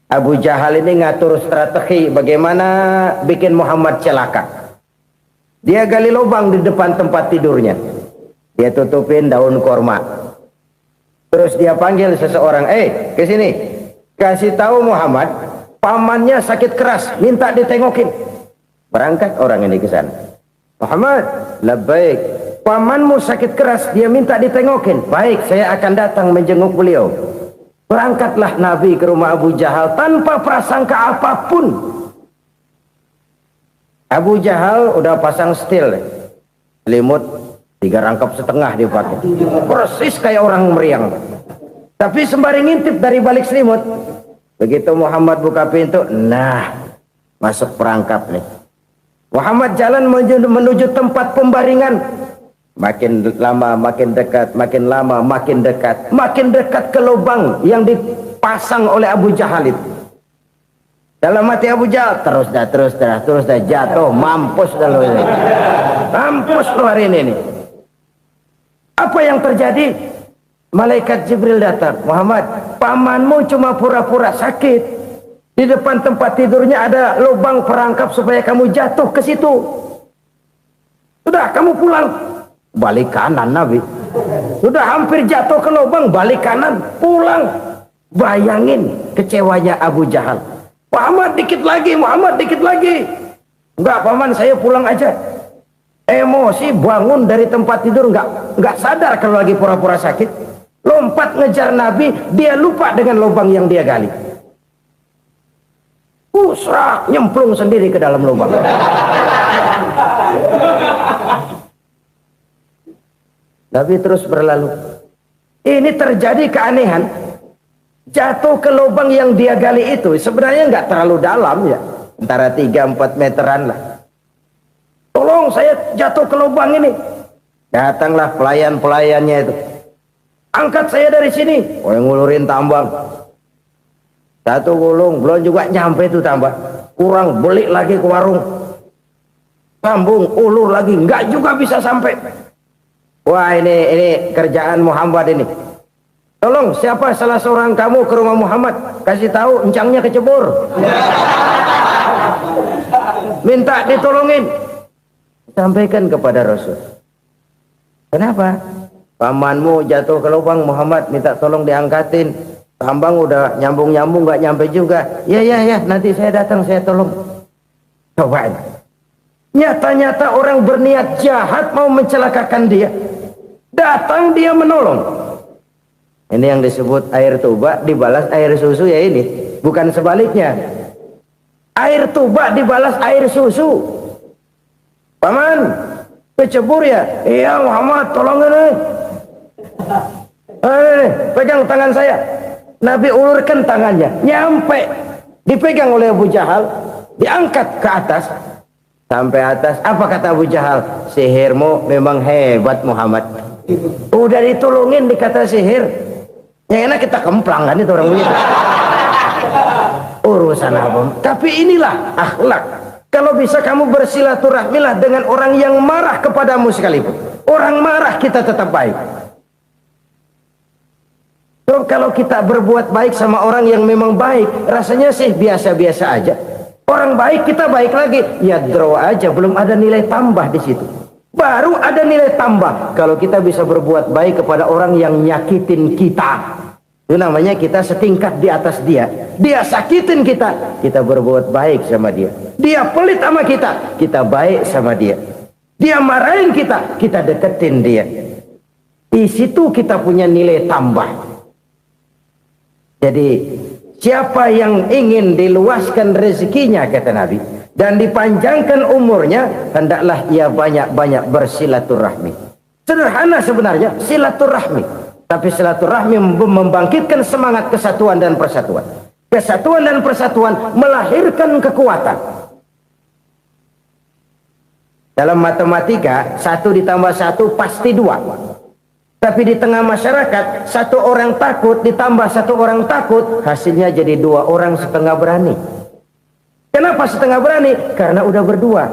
Abu Jahal ini ngatur strategi bagaimana bikin Muhammad celaka. Dia gali lubang di depan tempat tidurnya. Dia tutupin daun korma. Terus dia panggil seseorang, ke sini. Kasih tahu Muhammad, pamannya sakit keras, minta ditengokin. Berangkat orang ini ke sana. Muhammad, labbaik. Pamanmu sakit keras, dia minta ditengokin. Baik, saya akan datang menjenguk beliau. Berangkatlah Nabi ke rumah Abu Jahal tanpa prasangka apapun. Abu Jahal udah pasang setil, selimut 3 rangkap setengah dipakai, persis kayak orang meriang. Tapi sembari ngintip dari balik selimut, begitu Muhammad buka pintu, nah masuk perangkap nih. Muhammad jalan menuju tempat pembaringan. Makin lama makin dekat, makin lama makin dekat, makin dekat ke lubang yang dipasang oleh Abu Jahal itu. Dalam hati Abu Jahal, terus dah jatuh, mampus dah lo ini. Mampus lo hari ini. Apa yang terjadi? Malaikat Jibril datang. Muhammad, pamanmu cuma pura-pura sakit. Di depan tempat tidurnya ada lubang perangkap supaya kamu jatuh ke situ. Sudah, kamu pulang. Balik kanan Nabi. Sudah hampir jatuh ke lubang, balik kanan, pulang. Bayangin kecewanya Abu Jahal. Muhammad dikit lagi, Muhammad dikit lagi. Enggak, paman, saya pulang aja. Emosi, bangun dari tempat tidur, enggak sadar kalau lagi pura-pura sakit. Lompat ngejar Nabi, dia lupa dengan lubang yang dia gali. Usrak, nyemplung sendiri ke dalam lubang. Nabi terus berlalu. Ini terjadi keanehan. Jatuh ke lubang yang dia gali itu sebenarnya nggak terlalu dalam ya, antara 3-4 meteran lah. Tolong, saya jatuh ke lubang ini. Datanglah pelayan-pelayannya itu. Angkat saya dari sini. Oh, yang ngulurin tambang. Satu gulung, belum juga nyampe itu tambah. Kurang, beli lagi ke warung. Sambung, ulur lagi, nggak juga bisa sampai. Wah, ini kerjaan Muhammad ini. Tolong, siapa salah seorang kamu ke rumah Muhammad, kasih tahu encangnya kecebur. Minta ditolongin. Sampaikan kepada Rasul. Kenapa? Pamanmu jatuh ke lubang, Muhammad minta tolong diangkatin. Tambang udah nyambung-nyambung nggak nyampe juga. Ya, nanti saya datang, saya tolong. Coba. Nyata-nyata orang berniat jahat mau mencelakakan dia. Datang dia menolong. Ini yang disebut air tuba dibalas air susu ya ini. Bukan sebaliknya. Air tuba dibalas air susu. Paman, kecebur ya? Iya Muhammad, tolong ini. Pegang tangan saya. Nabi ulurkan tangannya, nyampe. Dipegang oleh Abu Jahal, diangkat ke atas. Sampai atas, apa kata Abu Jahal? Sihirmu memang hebat Muhammad. Udah ditolongin dikata sihir. Yang enak kita kemplang kan itu orang begitu. Urusan apa? Tapi inilah akhlak. Kalau bisa kamu bersilaturahmilah dengan orang yang marah kepadamu sekalipun. Orang marah kita tetap baik. So, kalau kita berbuat baik sama orang yang memang baik, rasanya sih biasa-biasa aja. Orang baik kita baik lagi, ya draw aja, belum ada nilai tambah di situ. Baru ada nilai tambah kalau kita bisa berbuat baik kepada orang yang nyakitin kita. Itu namanya kita setingkat di atas dia. Dia sakitin kita, kita berbuat baik sama dia. Dia pelit sama kita, kita baik sama dia. Dia marahin kita, kita deketin dia. Di situ kita punya nilai tambah. Jadi siapa yang ingin diluaskan rezekinya kata Nabi dan dipanjangkan umurnya, hendaklah ia banyak-banyak bersilaturahmi. Sederhana sebenarnya silaturahmi, tapi silaturahmi membangkitkan semangat kesatuan dan persatuan. Kesatuan dan persatuan melahirkan kekuatan. Dalam matematika 1 ditambah 1 pasti 2. Tapi di tengah masyarakat 1 orang takut ditambah 1 orang takut, hasilnya jadi 2 orang setengah berani. Kenapa setengah berani? Karena udah berdua.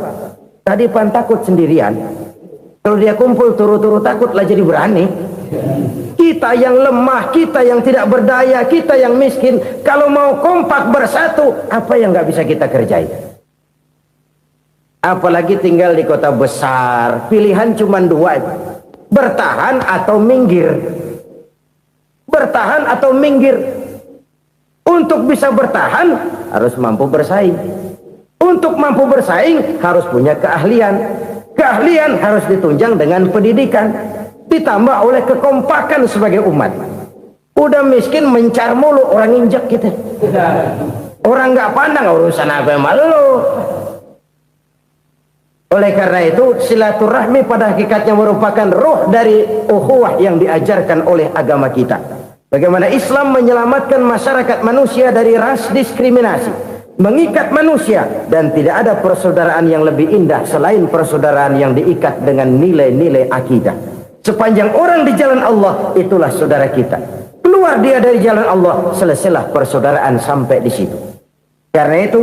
Tadi pan takut sendirian. Kalau dia kumpul turu-turu takutlah jadi berani. Kita yang lemah, kita yang tidak berdaya, kita yang miskin, kalau mau kompak bersatu, apa yang nggak bisa kita kerjain? Apalagi tinggal di kota besar, pilihan cuma 2. Bertahan atau minggir. Bertahan atau minggir. Untuk bisa bertahan harus mampu bersaing. Untuk mampu bersaing harus punya keahlian. Keahlian harus ditunjang dengan pendidikan, ditambah oleh kekompakan sebagai umat. Udah miskin mencar mulu, orang injek kita. Orang nggak pandang urusan apa yang malu. Oleh karena itu silaturahmi pada hakikatnya merupakan ruh dari ukhuwah yang diajarkan oleh agama kita. Bagaimana Islam menyelamatkan masyarakat manusia dari ras diskriminasi, mengikat manusia, dan tidak ada persaudaraan yang lebih indah selain persaudaraan yang diikat dengan nilai-nilai akidah. Sepanjang orang di jalan Allah, itulah saudara kita. Keluar dia dari jalan Allah, selesailah persaudaraan sampai di situ. Karena itu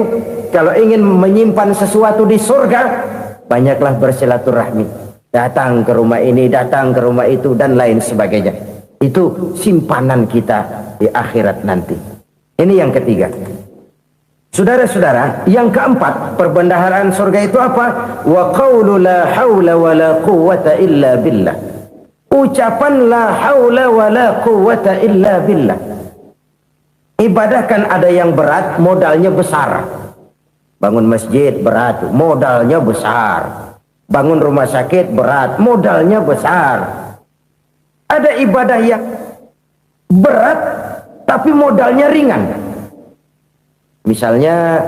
kalau ingin menyimpan sesuatu di surga, banyaklah bersilaturahmi. Datang ke rumah ini, datang ke rumah itu, dan lain sebagainya. Itu simpanan kita di akhirat nanti. Ini yang ketiga. Saudara-saudara, yang keempat, perbendaharaan surga itu apa? Wa qawlu la hawla wa la quwwata illa billah. Ucapan la hawla wa la quwwata illa billah. Ibadah kan ada yang berat, modalnya besar. Bangun masjid berat, modalnya besar. Bangun rumah sakit berat, modalnya besar. Ada ibadah yang berat tapi modalnya ringan. Misalnya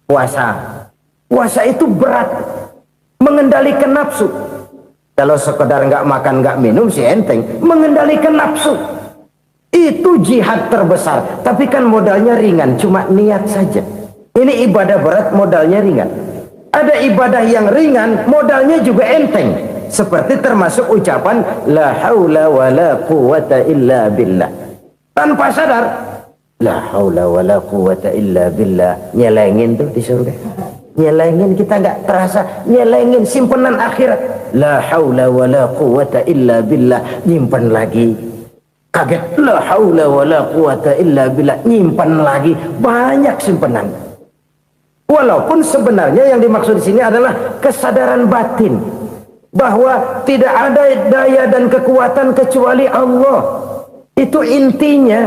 puasa. Puasa itu berat, mengendalikan nafsu. Kalau sekedar nggak makan nggak minum sih enteng, mengendalikan nafsu. Itu jihad terbesar, tapi kan modalnya ringan, cuma niat saja. Ini ibadah berat, modalnya ringan. Ada ibadah yang ringan, modalnya juga enteng. Seperti termasuk ucapan la haula wa la quwwata illa billah. Tanpa sadar, la haula wa la quwwata illa billah. Nyelengin tuh di surga. Nyelengin, kita nggak terasa, nyelengin simpenan akhirat. La haula wa la quwwata illa billah. Nyimpan lagi. Kaget, la haula wa la quwwata illa billah, nyimpan lagi, banyak simpanan. Walaupun sebenarnya yang dimaksud di sini adalah kesadaran batin bahwa tidak ada daya dan kekuatan kecuali Allah. Itu intinya.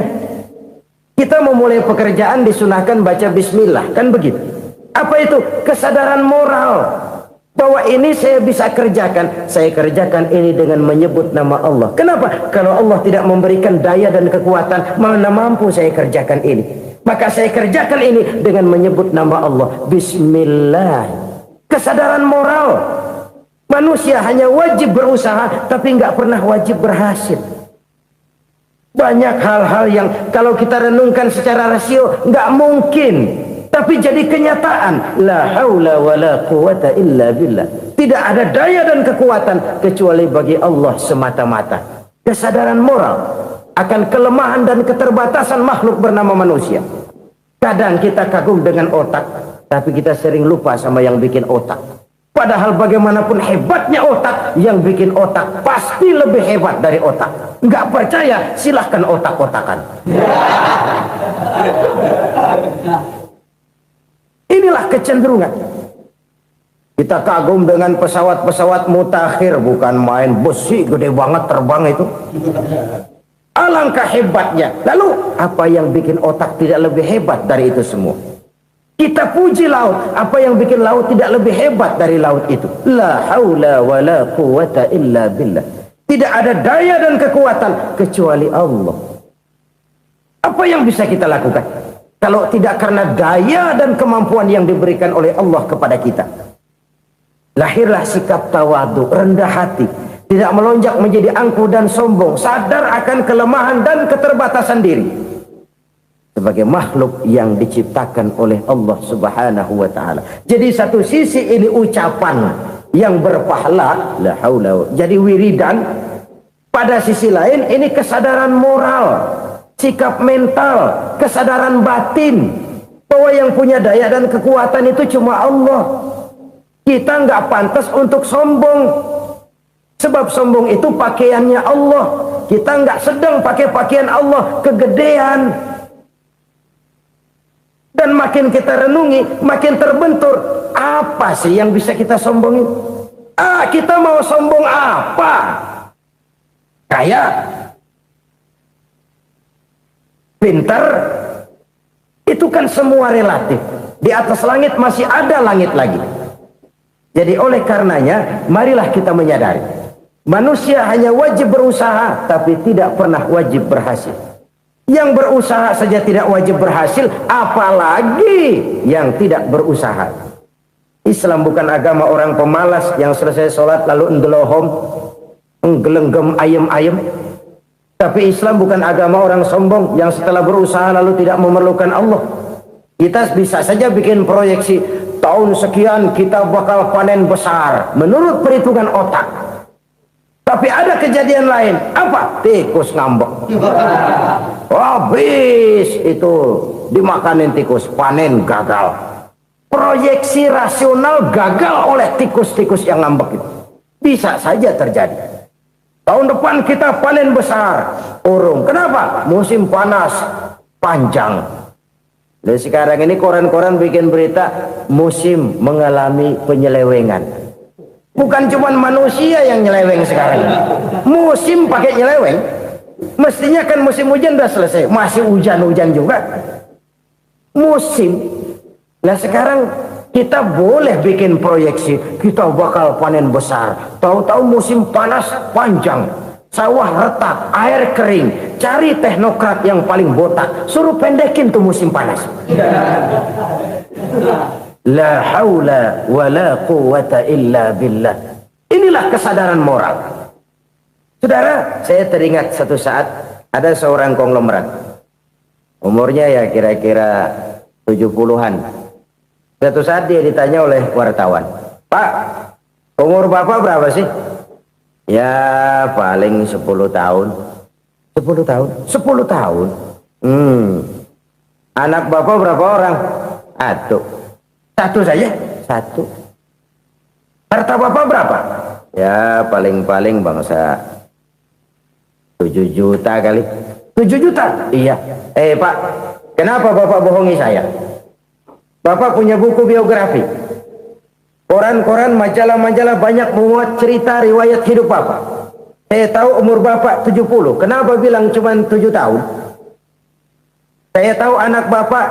Kita memulai pekerjaan disunahkan baca bismillah, kan begitu. Apa itu? Kesadaran moral. Bahwa ini saya bisa kerjakan. Saya kerjakan ini dengan menyebut nama Allah. Kenapa? Kalau Allah tidak memberikan daya dan kekuatan, mana mampu saya kerjakan ini. Maka saya kerjakan ini dengan menyebut nama Allah. Bismillah. Kesadaran moral. Manusia hanya wajib berusaha, tapi nggak pernah wajib berhasil. Banyak hal-hal yang kalau kita renungkan secara rasio nggak mungkin, tapi jadi kenyataan. La haula wala quwata illa billah. Tidak ada daya dan kekuatan kecuali bagi Allah semata-mata. Kesadaran moral akan kelemahan dan keterbatasan makhluk bernama manusia. Kadang kita kagum dengan otak, tapi kita sering lupa sama yang bikin otak. Padahal bagaimanapun hebatnya otak, yang bikin otak pasti lebih hebat dari otak. Nggak percaya, silahkan otak-otakan. Inilah kecenderungan. Kita kagum dengan pesawat-pesawat mutakhir, bukan main, besi gede banget terbang itu. Alangkah hebatnya. Lalu apa yang bikin otak tidak lebih hebat dari itu semua? Kita puji laut, apa yang bikin laut tidak lebih hebat dari laut itu? La haula wala quwata illa billah. Tidak ada daya dan kekuatan kecuali Allah. Apa yang bisa kita lakukan kalau tidak karena daya dan kemampuan yang diberikan oleh Allah kepada kita? Lahirlah sikap tawadu, rendah hati, tidak melonjak menjadi angkuh dan sombong, sadar akan kelemahan dan keterbatasan diri. Sebagai makhluk yang diciptakan oleh Allah Subhanahu wa ta'ala. Jadi satu sisi ini ucapan yang berpahala, la haula, jadi wiridan. Pada sisi lain ini kesadaran moral, sikap mental, kesadaran batin, bahwa yang punya daya dan kekuatan itu cuma Allah. Kita nggak pantas untuk sombong, sebab sombong itu pakaiannya Allah. Kita nggak sedang pakai pakaian Allah, kegedean. Dan makin kita renungi, makin terbentur. Apa sih yang bisa kita sombongin? Kita mau sombong apa? Kaya? Pintar? Itu kan semua relatif. Di atas langit masih ada langit lagi. Jadi oleh karenanya, marilah kita menyadari. Manusia hanya wajib berusaha, tapi tidak pernah wajib berhasil. Yang berusaha saja tidak wajib berhasil, apalagi yang tidak berusaha. Islam bukan agama orang pemalas yang selesai sholat lalu endelohom, nggelenggem ayem-ayem. Tapi Islam bukan agama orang sombong yang setelah berusaha lalu tidak memerlukan Allah. Kita bisa saja bikin proyeksi, tahun sekian kita bakal panen besar menurut perhitungan otak. Tapi ada kejadian lain. Apa? Tikus ngambek. Habis itu dimakanin tikus, panen gagal. Proyeksi rasional gagal oleh tikus-tikus yang ngambek itu. Bisa saja terjadi. Tahun depan kita panen besar, urung. Kenapa? Musim panas panjang. Dan sekarang ini koran-koran bikin berita musim mengalami penyelewengan. Bukan cuma manusia yang nyeleweng sekarang. Musim pakai nyeleweng. Mestinya kan musim hujan udah selesai, masih hujan-hujan juga. Musim. Nah sekarang kita boleh bikin proyeksi, kita bakal panen besar. Tahu-tahu musim panas panjang, sawah retak, air kering. Cari teknokrat yang paling botak, suruh pendekin tuh musim panas. La haula wala quwata illa billah. Inilah kesadaran moral. Saudara, saya teringat satu saat ada seorang konglomerat. Umurnya ya kira-kira 70-an. Satu saat dia ditanya oleh wartawan, "Pak, umur Bapak berapa sih?" "Ya paling 10 tahun." 10 tahun? 10 tahun? Anak Bapak berapa orang? Satu saja? Satu. Harta Bapak berapa? Ya paling-paling bangsa 7 juta kali. 7 juta? Iya. Pak, kenapa Bapak bohongi saya? Bapak punya buku biografi. Koran-koran, majalah-majalah banyak memuat cerita riwayat hidup Bapak. Saya tahu umur Bapak 70. Kenapa bilang cuma 7 tahun? Saya tahu anak Bapak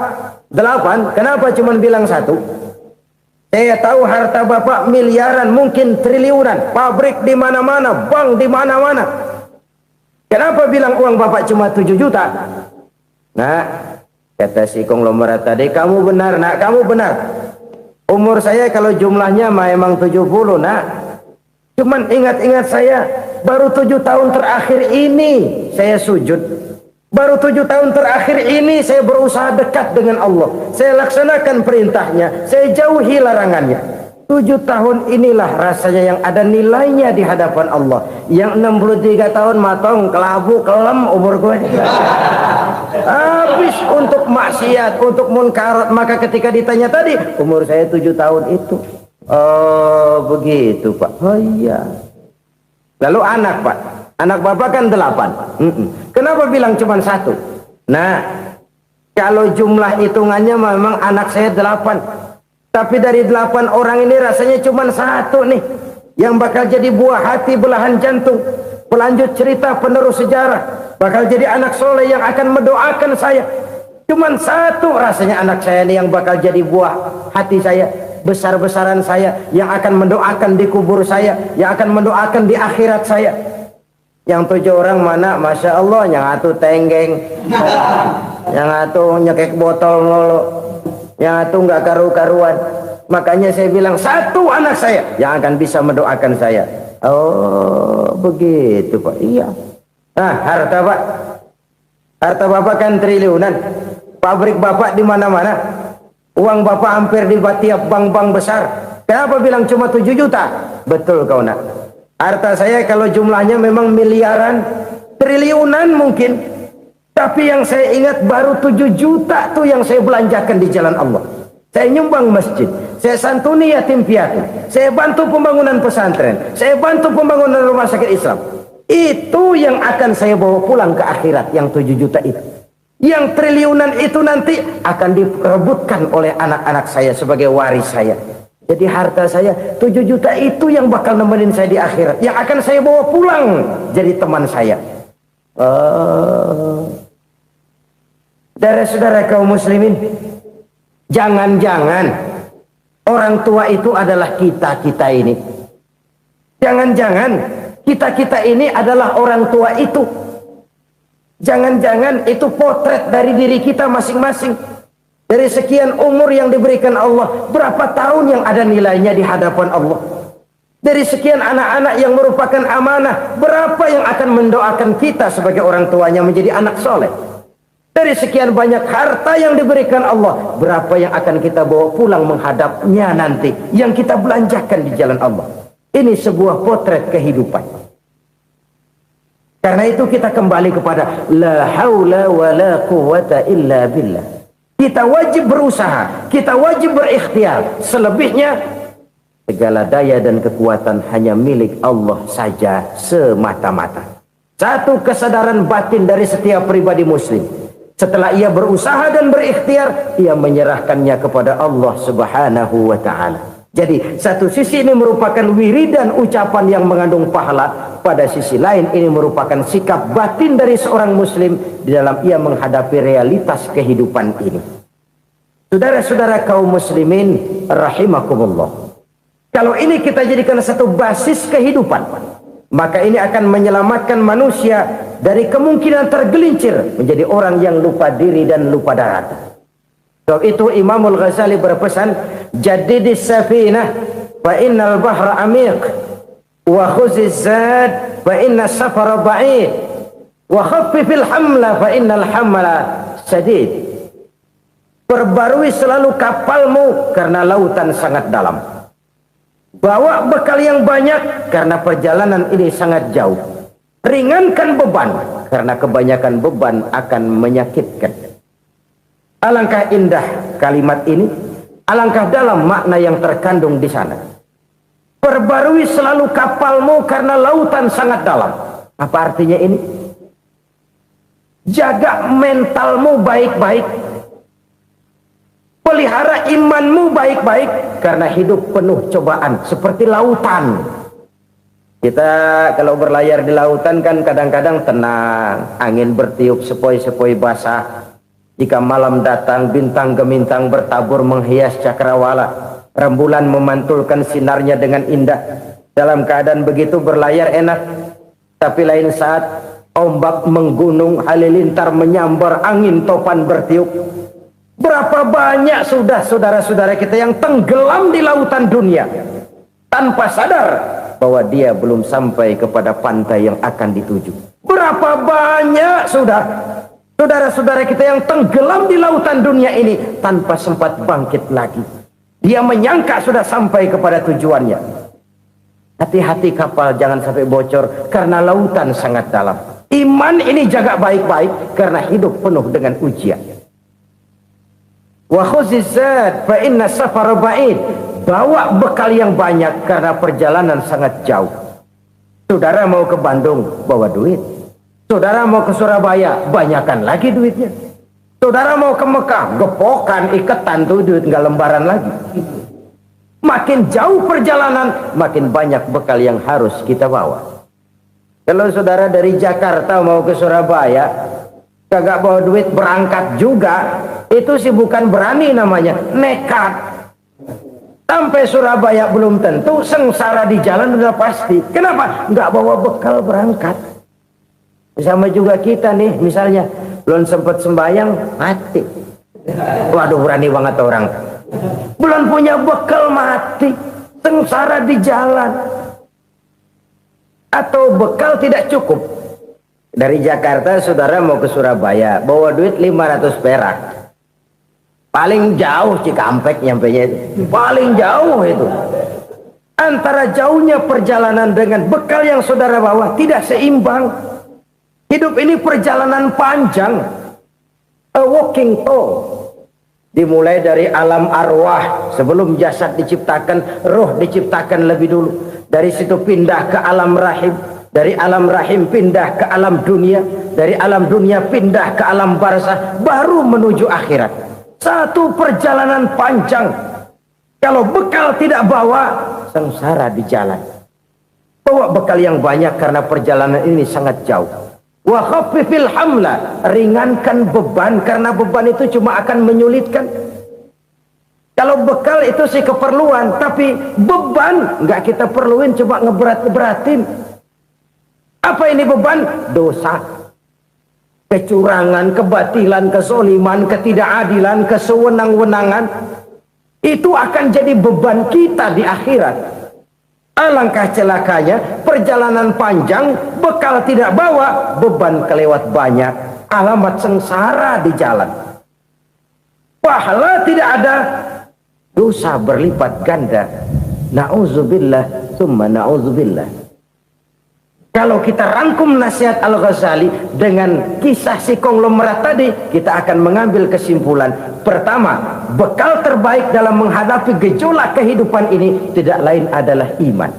8. Kenapa cuma bilang 1? Saya tahu harta bapak miliaran, mungkin triliunan, pabrik di mana-mana, bank di mana-mana. Kenapa bilang uang bapak cuma 7 juta? Nah, kata si konglomerat tadi, kamu benar nak, kamu benar. Umur saya kalau jumlahnya memang 70 nak. Cuman ingat-ingat saya, baru 7 tahun terakhir ini saya sujud. Baru 7 tahun terakhir ini saya berusaha dekat dengan Allah. Saya laksanakan perintahnya, saya jauhi larangannya. 7 tahun inilah rasanya yang ada nilainya di hadapan Allah. Yang 63 tahun matong, kelabu, kelem umur gue. Habis untuk maksiat, untuk munkarat. Maka ketika ditanya tadi, umur saya 7 tahun itu. Oh begitu Pak. Oh iya. Lalu anak Pak, anak bapak kan 8. Kenapa bilang cuma 1? Nah, kalau jumlah hitungannya memang anak saya 8. Tapi dari 8 orang ini rasanya cuma 1 nih yang bakal jadi buah hati, belahan jantung, pelanjut cerita, penerus sejarah, bakal jadi anak soleh yang akan mendoakan saya. Cuma 1 rasanya anak saya ini yang bakal jadi buah hati saya, besar-besaran saya, yang akan mendoakan di kubur saya, yang akan mendoakan di akhirat saya. Yang 7 orang mana? Masya Allah, yang atu tenggeng, yang atu nyekek botol mulu, yang atu nggak karu-karuan. Makanya saya bilang 1 anak saya yang akan bisa mendoakan saya. Oh begitu Pak. Iya. Nah harta Pak, harta bapak kan triliunan, pabrik bapak di mana-mana, uang bapak hampir di tiap bank-bank besar. Kenapa bilang cuma 7 juta? Betul kau nak. Harta saya kalau jumlahnya memang miliaran, triliunan mungkin. Tapi yang saya ingat baru 7 juta tuh yang saya belanjakan di jalan Allah. Saya nyumbang masjid, saya santuni yatim piatu, saya bantu pembangunan pesantren, saya bantu pembangunan rumah sakit Islam. Itu yang akan saya bawa pulang ke akhirat, yang 7 juta itu. Yang triliunan itu nanti akan diperebutkan oleh anak-anak saya sebagai waris saya. Jadi harta saya 7 juta itu yang bakal nemenin saya di akhirat, yang akan saya bawa pulang jadi teman saya. Saudara-saudara kaum muslimin, jangan-jangan orang tua itu adalah kita-kita ini. Jangan-jangan kita-kita ini adalah orang tua itu. Jangan-jangan itu potret dari diri kita masing-masing. Dari sekian umur yang diberikan Allah, berapa tahun yang ada nilainya di hadapan Allah? Dari sekian anak-anak yang merupakan amanah, berapa yang akan mendoakan kita sebagai orang tuanya menjadi anak soleh? Dari sekian banyak harta yang diberikan Allah, berapa yang akan kita bawa pulang menghadapnya nanti, yang kita belanjakan di jalan Allah? Ini sebuah potret kehidupan. Karena itu kita kembali kepada la haula wa la quwwata illa billah. Kita wajib berusaha, kita wajib berikhtiar. Selebihnya segala daya dan kekuatan hanya milik Allah saja semata-mata. Satu kesadaran batin dari setiap pribadi muslim. Setelah ia berusaha dan berikhtiar, ia menyerahkannya kepada Allah Subhanahu wa ta'ala. Jadi satu sisi ini merupakan wiridan ucapan yang mengandung pahala, pada sisi lain ini merupakan sikap batin dari seorang muslim di dalam ia menghadapi realitas kehidupan ini. Saudara-saudara kaum muslimin rahimakumullah, kalau ini kita jadikan satu basis kehidupan, maka ini akan menyelamatkan manusia dari kemungkinan tergelincir menjadi orang yang lupa diri dan lupa darat. Sebab itu Imamul Ghazali berpesan, jadidis safinah fa innal bahra amiq wa khuziz zad fa inna safara ba'id wa khaffifil hamla fa innal hamla sadid. Perbarui selalu kapalmu karena lautan sangat dalam. Bawa bekal yang banyak karena perjalanan ini sangat jauh. Ringankan beban karena kebanyakan beban akan menyakitkan. Alangkah indah kalimat ini, alangkah dalam makna yang terkandung di sana. Perbarui selalu kapalmu karena lautan sangat dalam. Apa artinya ini? Jaga mentalmu baik-baik. Pelihara imanmu baik-baik karena hidup penuh cobaan seperti lautan. Kita kalau berlayar di lautan kan kadang-kadang tenang, angin bertiup sepoi-sepoi basah. Jika malam datang bintang gemintang bertabur menghias cakrawala. Rembulan memantulkan sinarnya dengan indah. Dalam keadaan begitu berlayar enak. Tapi lain saat ombak menggunung, halilintar menyambar, angin topan bertiup. Berapa banyak sudah saudara-saudara kita yang tenggelam di lautan dunia tanpa sadar bahwa dia belum sampai kepada pantai yang akan dituju. Berapa banyak sudah saudara-saudara kita yang tenggelam di lautan dunia ini tanpa sempat bangkit lagi. Dia menyangka sudah sampai kepada tujuannya. Hati-hati kapal jangan sampai bocor karena lautan sangat dalam. Iman ini jaga baik-baik karena hidup penuh dengan ujian. Wa khuzizat fa inna safar ba'id. Bawa bekal yang banyak karena perjalanan sangat jauh. Saudara mau ke Bandung, bawa duit. Saudara mau ke Surabaya, banyakan lagi duitnya. Saudara mau ke Mekah, gepokan, iketan tuh duit nggak lembaran lagi. Makin jauh perjalanan, makin banyak bekal yang harus kita bawa. Kalau saudara dari Jakarta mau ke Surabaya, kagak bawa duit berangkat juga, itu sih bukan berani namanya, nekat. Sampai Surabaya belum tentu, sengsara di jalan udah pasti. Kenapa? Nggak bawa bekal berangkat. Sama juga kita nih, misalnya belum sempat sembahyang, mati. Waduh, berani banget orang. Belum punya bekal, mati. Sengsara di jalan. Atau bekal tidak cukup. Dari Jakarta saudara mau ke Surabaya, bawa duit 500 perak. Paling jauh Cikampek nyampenya itu. Paling jauh itu. Antara jauhnya perjalanan dengan bekal yang saudara bawa tidak seimbang. Hidup ini perjalanan panjang. A walking tour. Dimulai dari alam arwah. Sebelum jasad diciptakan, roh diciptakan lebih dulu. Dari situ pindah ke alam rahim. Dari alam rahim pindah ke alam dunia. Dari alam dunia pindah ke alam barzah. Baru menuju akhirat. Satu perjalanan panjang. Kalau bekal tidak bawa, sengsara di jalan. Bawa bekal yang banyak karena perjalanan ini sangat jauh. Wa khaffifil hamla, ringankan beban karena beban itu cuma akan menyulitkan. Kalau bekal itu sih keperluan, tapi beban nggak kita perluin, cuma ngeberat-beratin. Apa ini beban? Dosa. Kecurangan, kebatilan, kesoliman, ketidakadilan, kesewenang-wenangan. Itu akan jadi beban kita di akhirat. Alangkah celakanya, perjalanan panjang, bekal tidak bawa, beban kelewat banyak. Alamat sengsara di jalan. Pahala tidak ada, dosa berlipat ganda. Na'udzubillah, summa na'udzubillah. Kalau kita rangkum nasihat Al-Ghazali dengan kisah si konglomerat tadi, kita akan mengambil kesimpulan. Pertama, bekal terbaik dalam menghadapi gejolak kehidupan ini tidak lain adalah iman.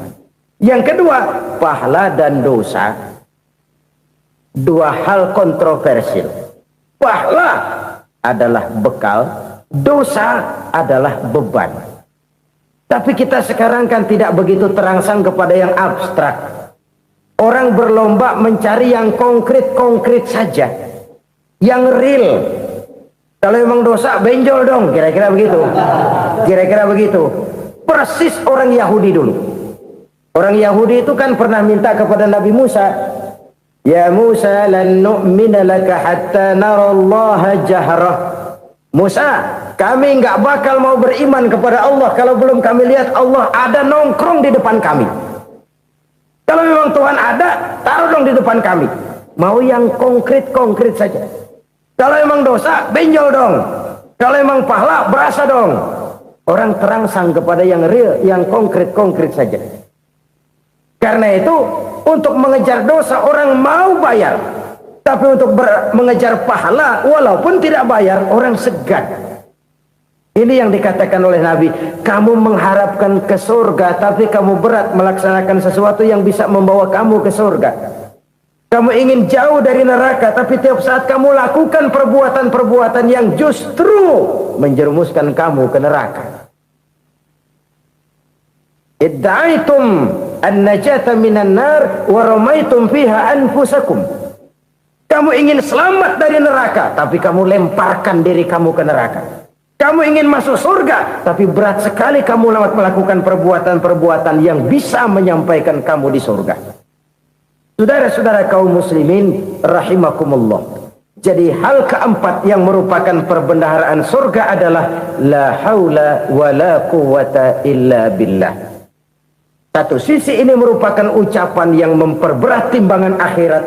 Yang kedua, pahala dan dosa. Dua hal kontroversial. Pahala adalah bekal, dosa adalah beban. Tapi kita sekarang kan tidak begitu terangsang kepada yang abstrak. Orang berlomba mencari yang konkret-konkret saja. Yang real. Kalau memang dosa, benjol dong. Kira-kira begitu. Kira-kira begitu. Persis orang Yahudi dulu. Orang Yahudi itu kan pernah minta kepada Nabi Musa. Ya Musa, lan nu'mina laka hatta narallaha jahrah. Musa, kami nggak bakal mau beriman kepada Allah kalau belum kami lihat Allah ada nongkrong di depan kami. Kalau memang Tuhan ada, taruh dong di depan kami. Mau yang konkret-konkret saja. Kalau memang dosa, benjol dong. Kalau memang pahala, berasa dong. Orang terangsang kepada yang real, yang konkret-konkret saja. Karena itu, untuk mengejar dosa, orang mau bayar. Tapi untuk mengejar pahala, walaupun tidak bayar, orang segan. Ini yang dikatakan oleh Nabi, kamu mengharapkan ke surga, tapi kamu berat melaksanakan sesuatu yang bisa membawa kamu ke surga. Kamu ingin jauh dari neraka, tapi tiap saat kamu lakukan perbuatan-perbuatan yang justru menjerumuskan kamu ke neraka. Idda'aitum an-najata minan nar wa ramaitum fiha anfusakum. Kamu ingin selamat dari neraka, tapi kamu lemparkan diri kamu ke neraka. Kamu ingin masuk surga, tapi berat sekali kamu melakukan perbuatan-perbuatan yang bisa menyampaikan kamu di surga. Saudara-saudara kaum muslimin rahimakumullah. Jadi hal keempat yang merupakan perbendaharaan surga adalah la haula wa la quwwata illa billah. Satu sisi ini merupakan ucapan yang memperberat timbangan akhirat.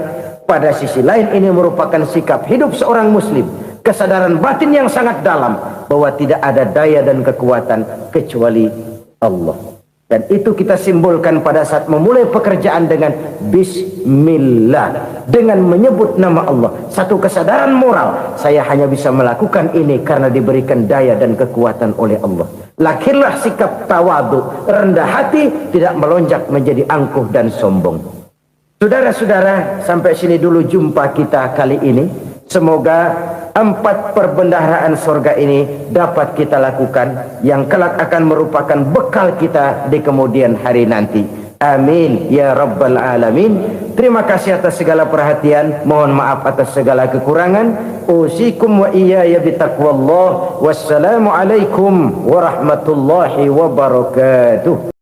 Pada sisi lain ini merupakan sikap hidup seorang muslim. Kesadaran batin yang sangat dalam bahwa tidak ada daya dan kekuatan kecuali Allah. Dan itu kita simbolkan pada saat memulai pekerjaan dengan Bismillah. Dengan menyebut nama Allah. Satu kesadaran moral. Saya hanya bisa melakukan ini karena diberikan daya dan kekuatan oleh Allah. Lahirlah sikap tawadu, rendah hati, tidak melonjak menjadi angkuh dan sombong. Saudara-saudara, sampai sini dulu jumpa kita kali ini. Semoga 4 perbendaharaan surga ini dapat kita lakukan, yang kelak akan merupakan bekal kita di kemudian hari nanti. Amin ya rabbal alamin. Terima kasih atas segala perhatian. Mohon maaf atas segala kekurangan. Usikum wa iyaya bitaqwallah. Wassalamualaikum warahmatullahi wabarakatuh.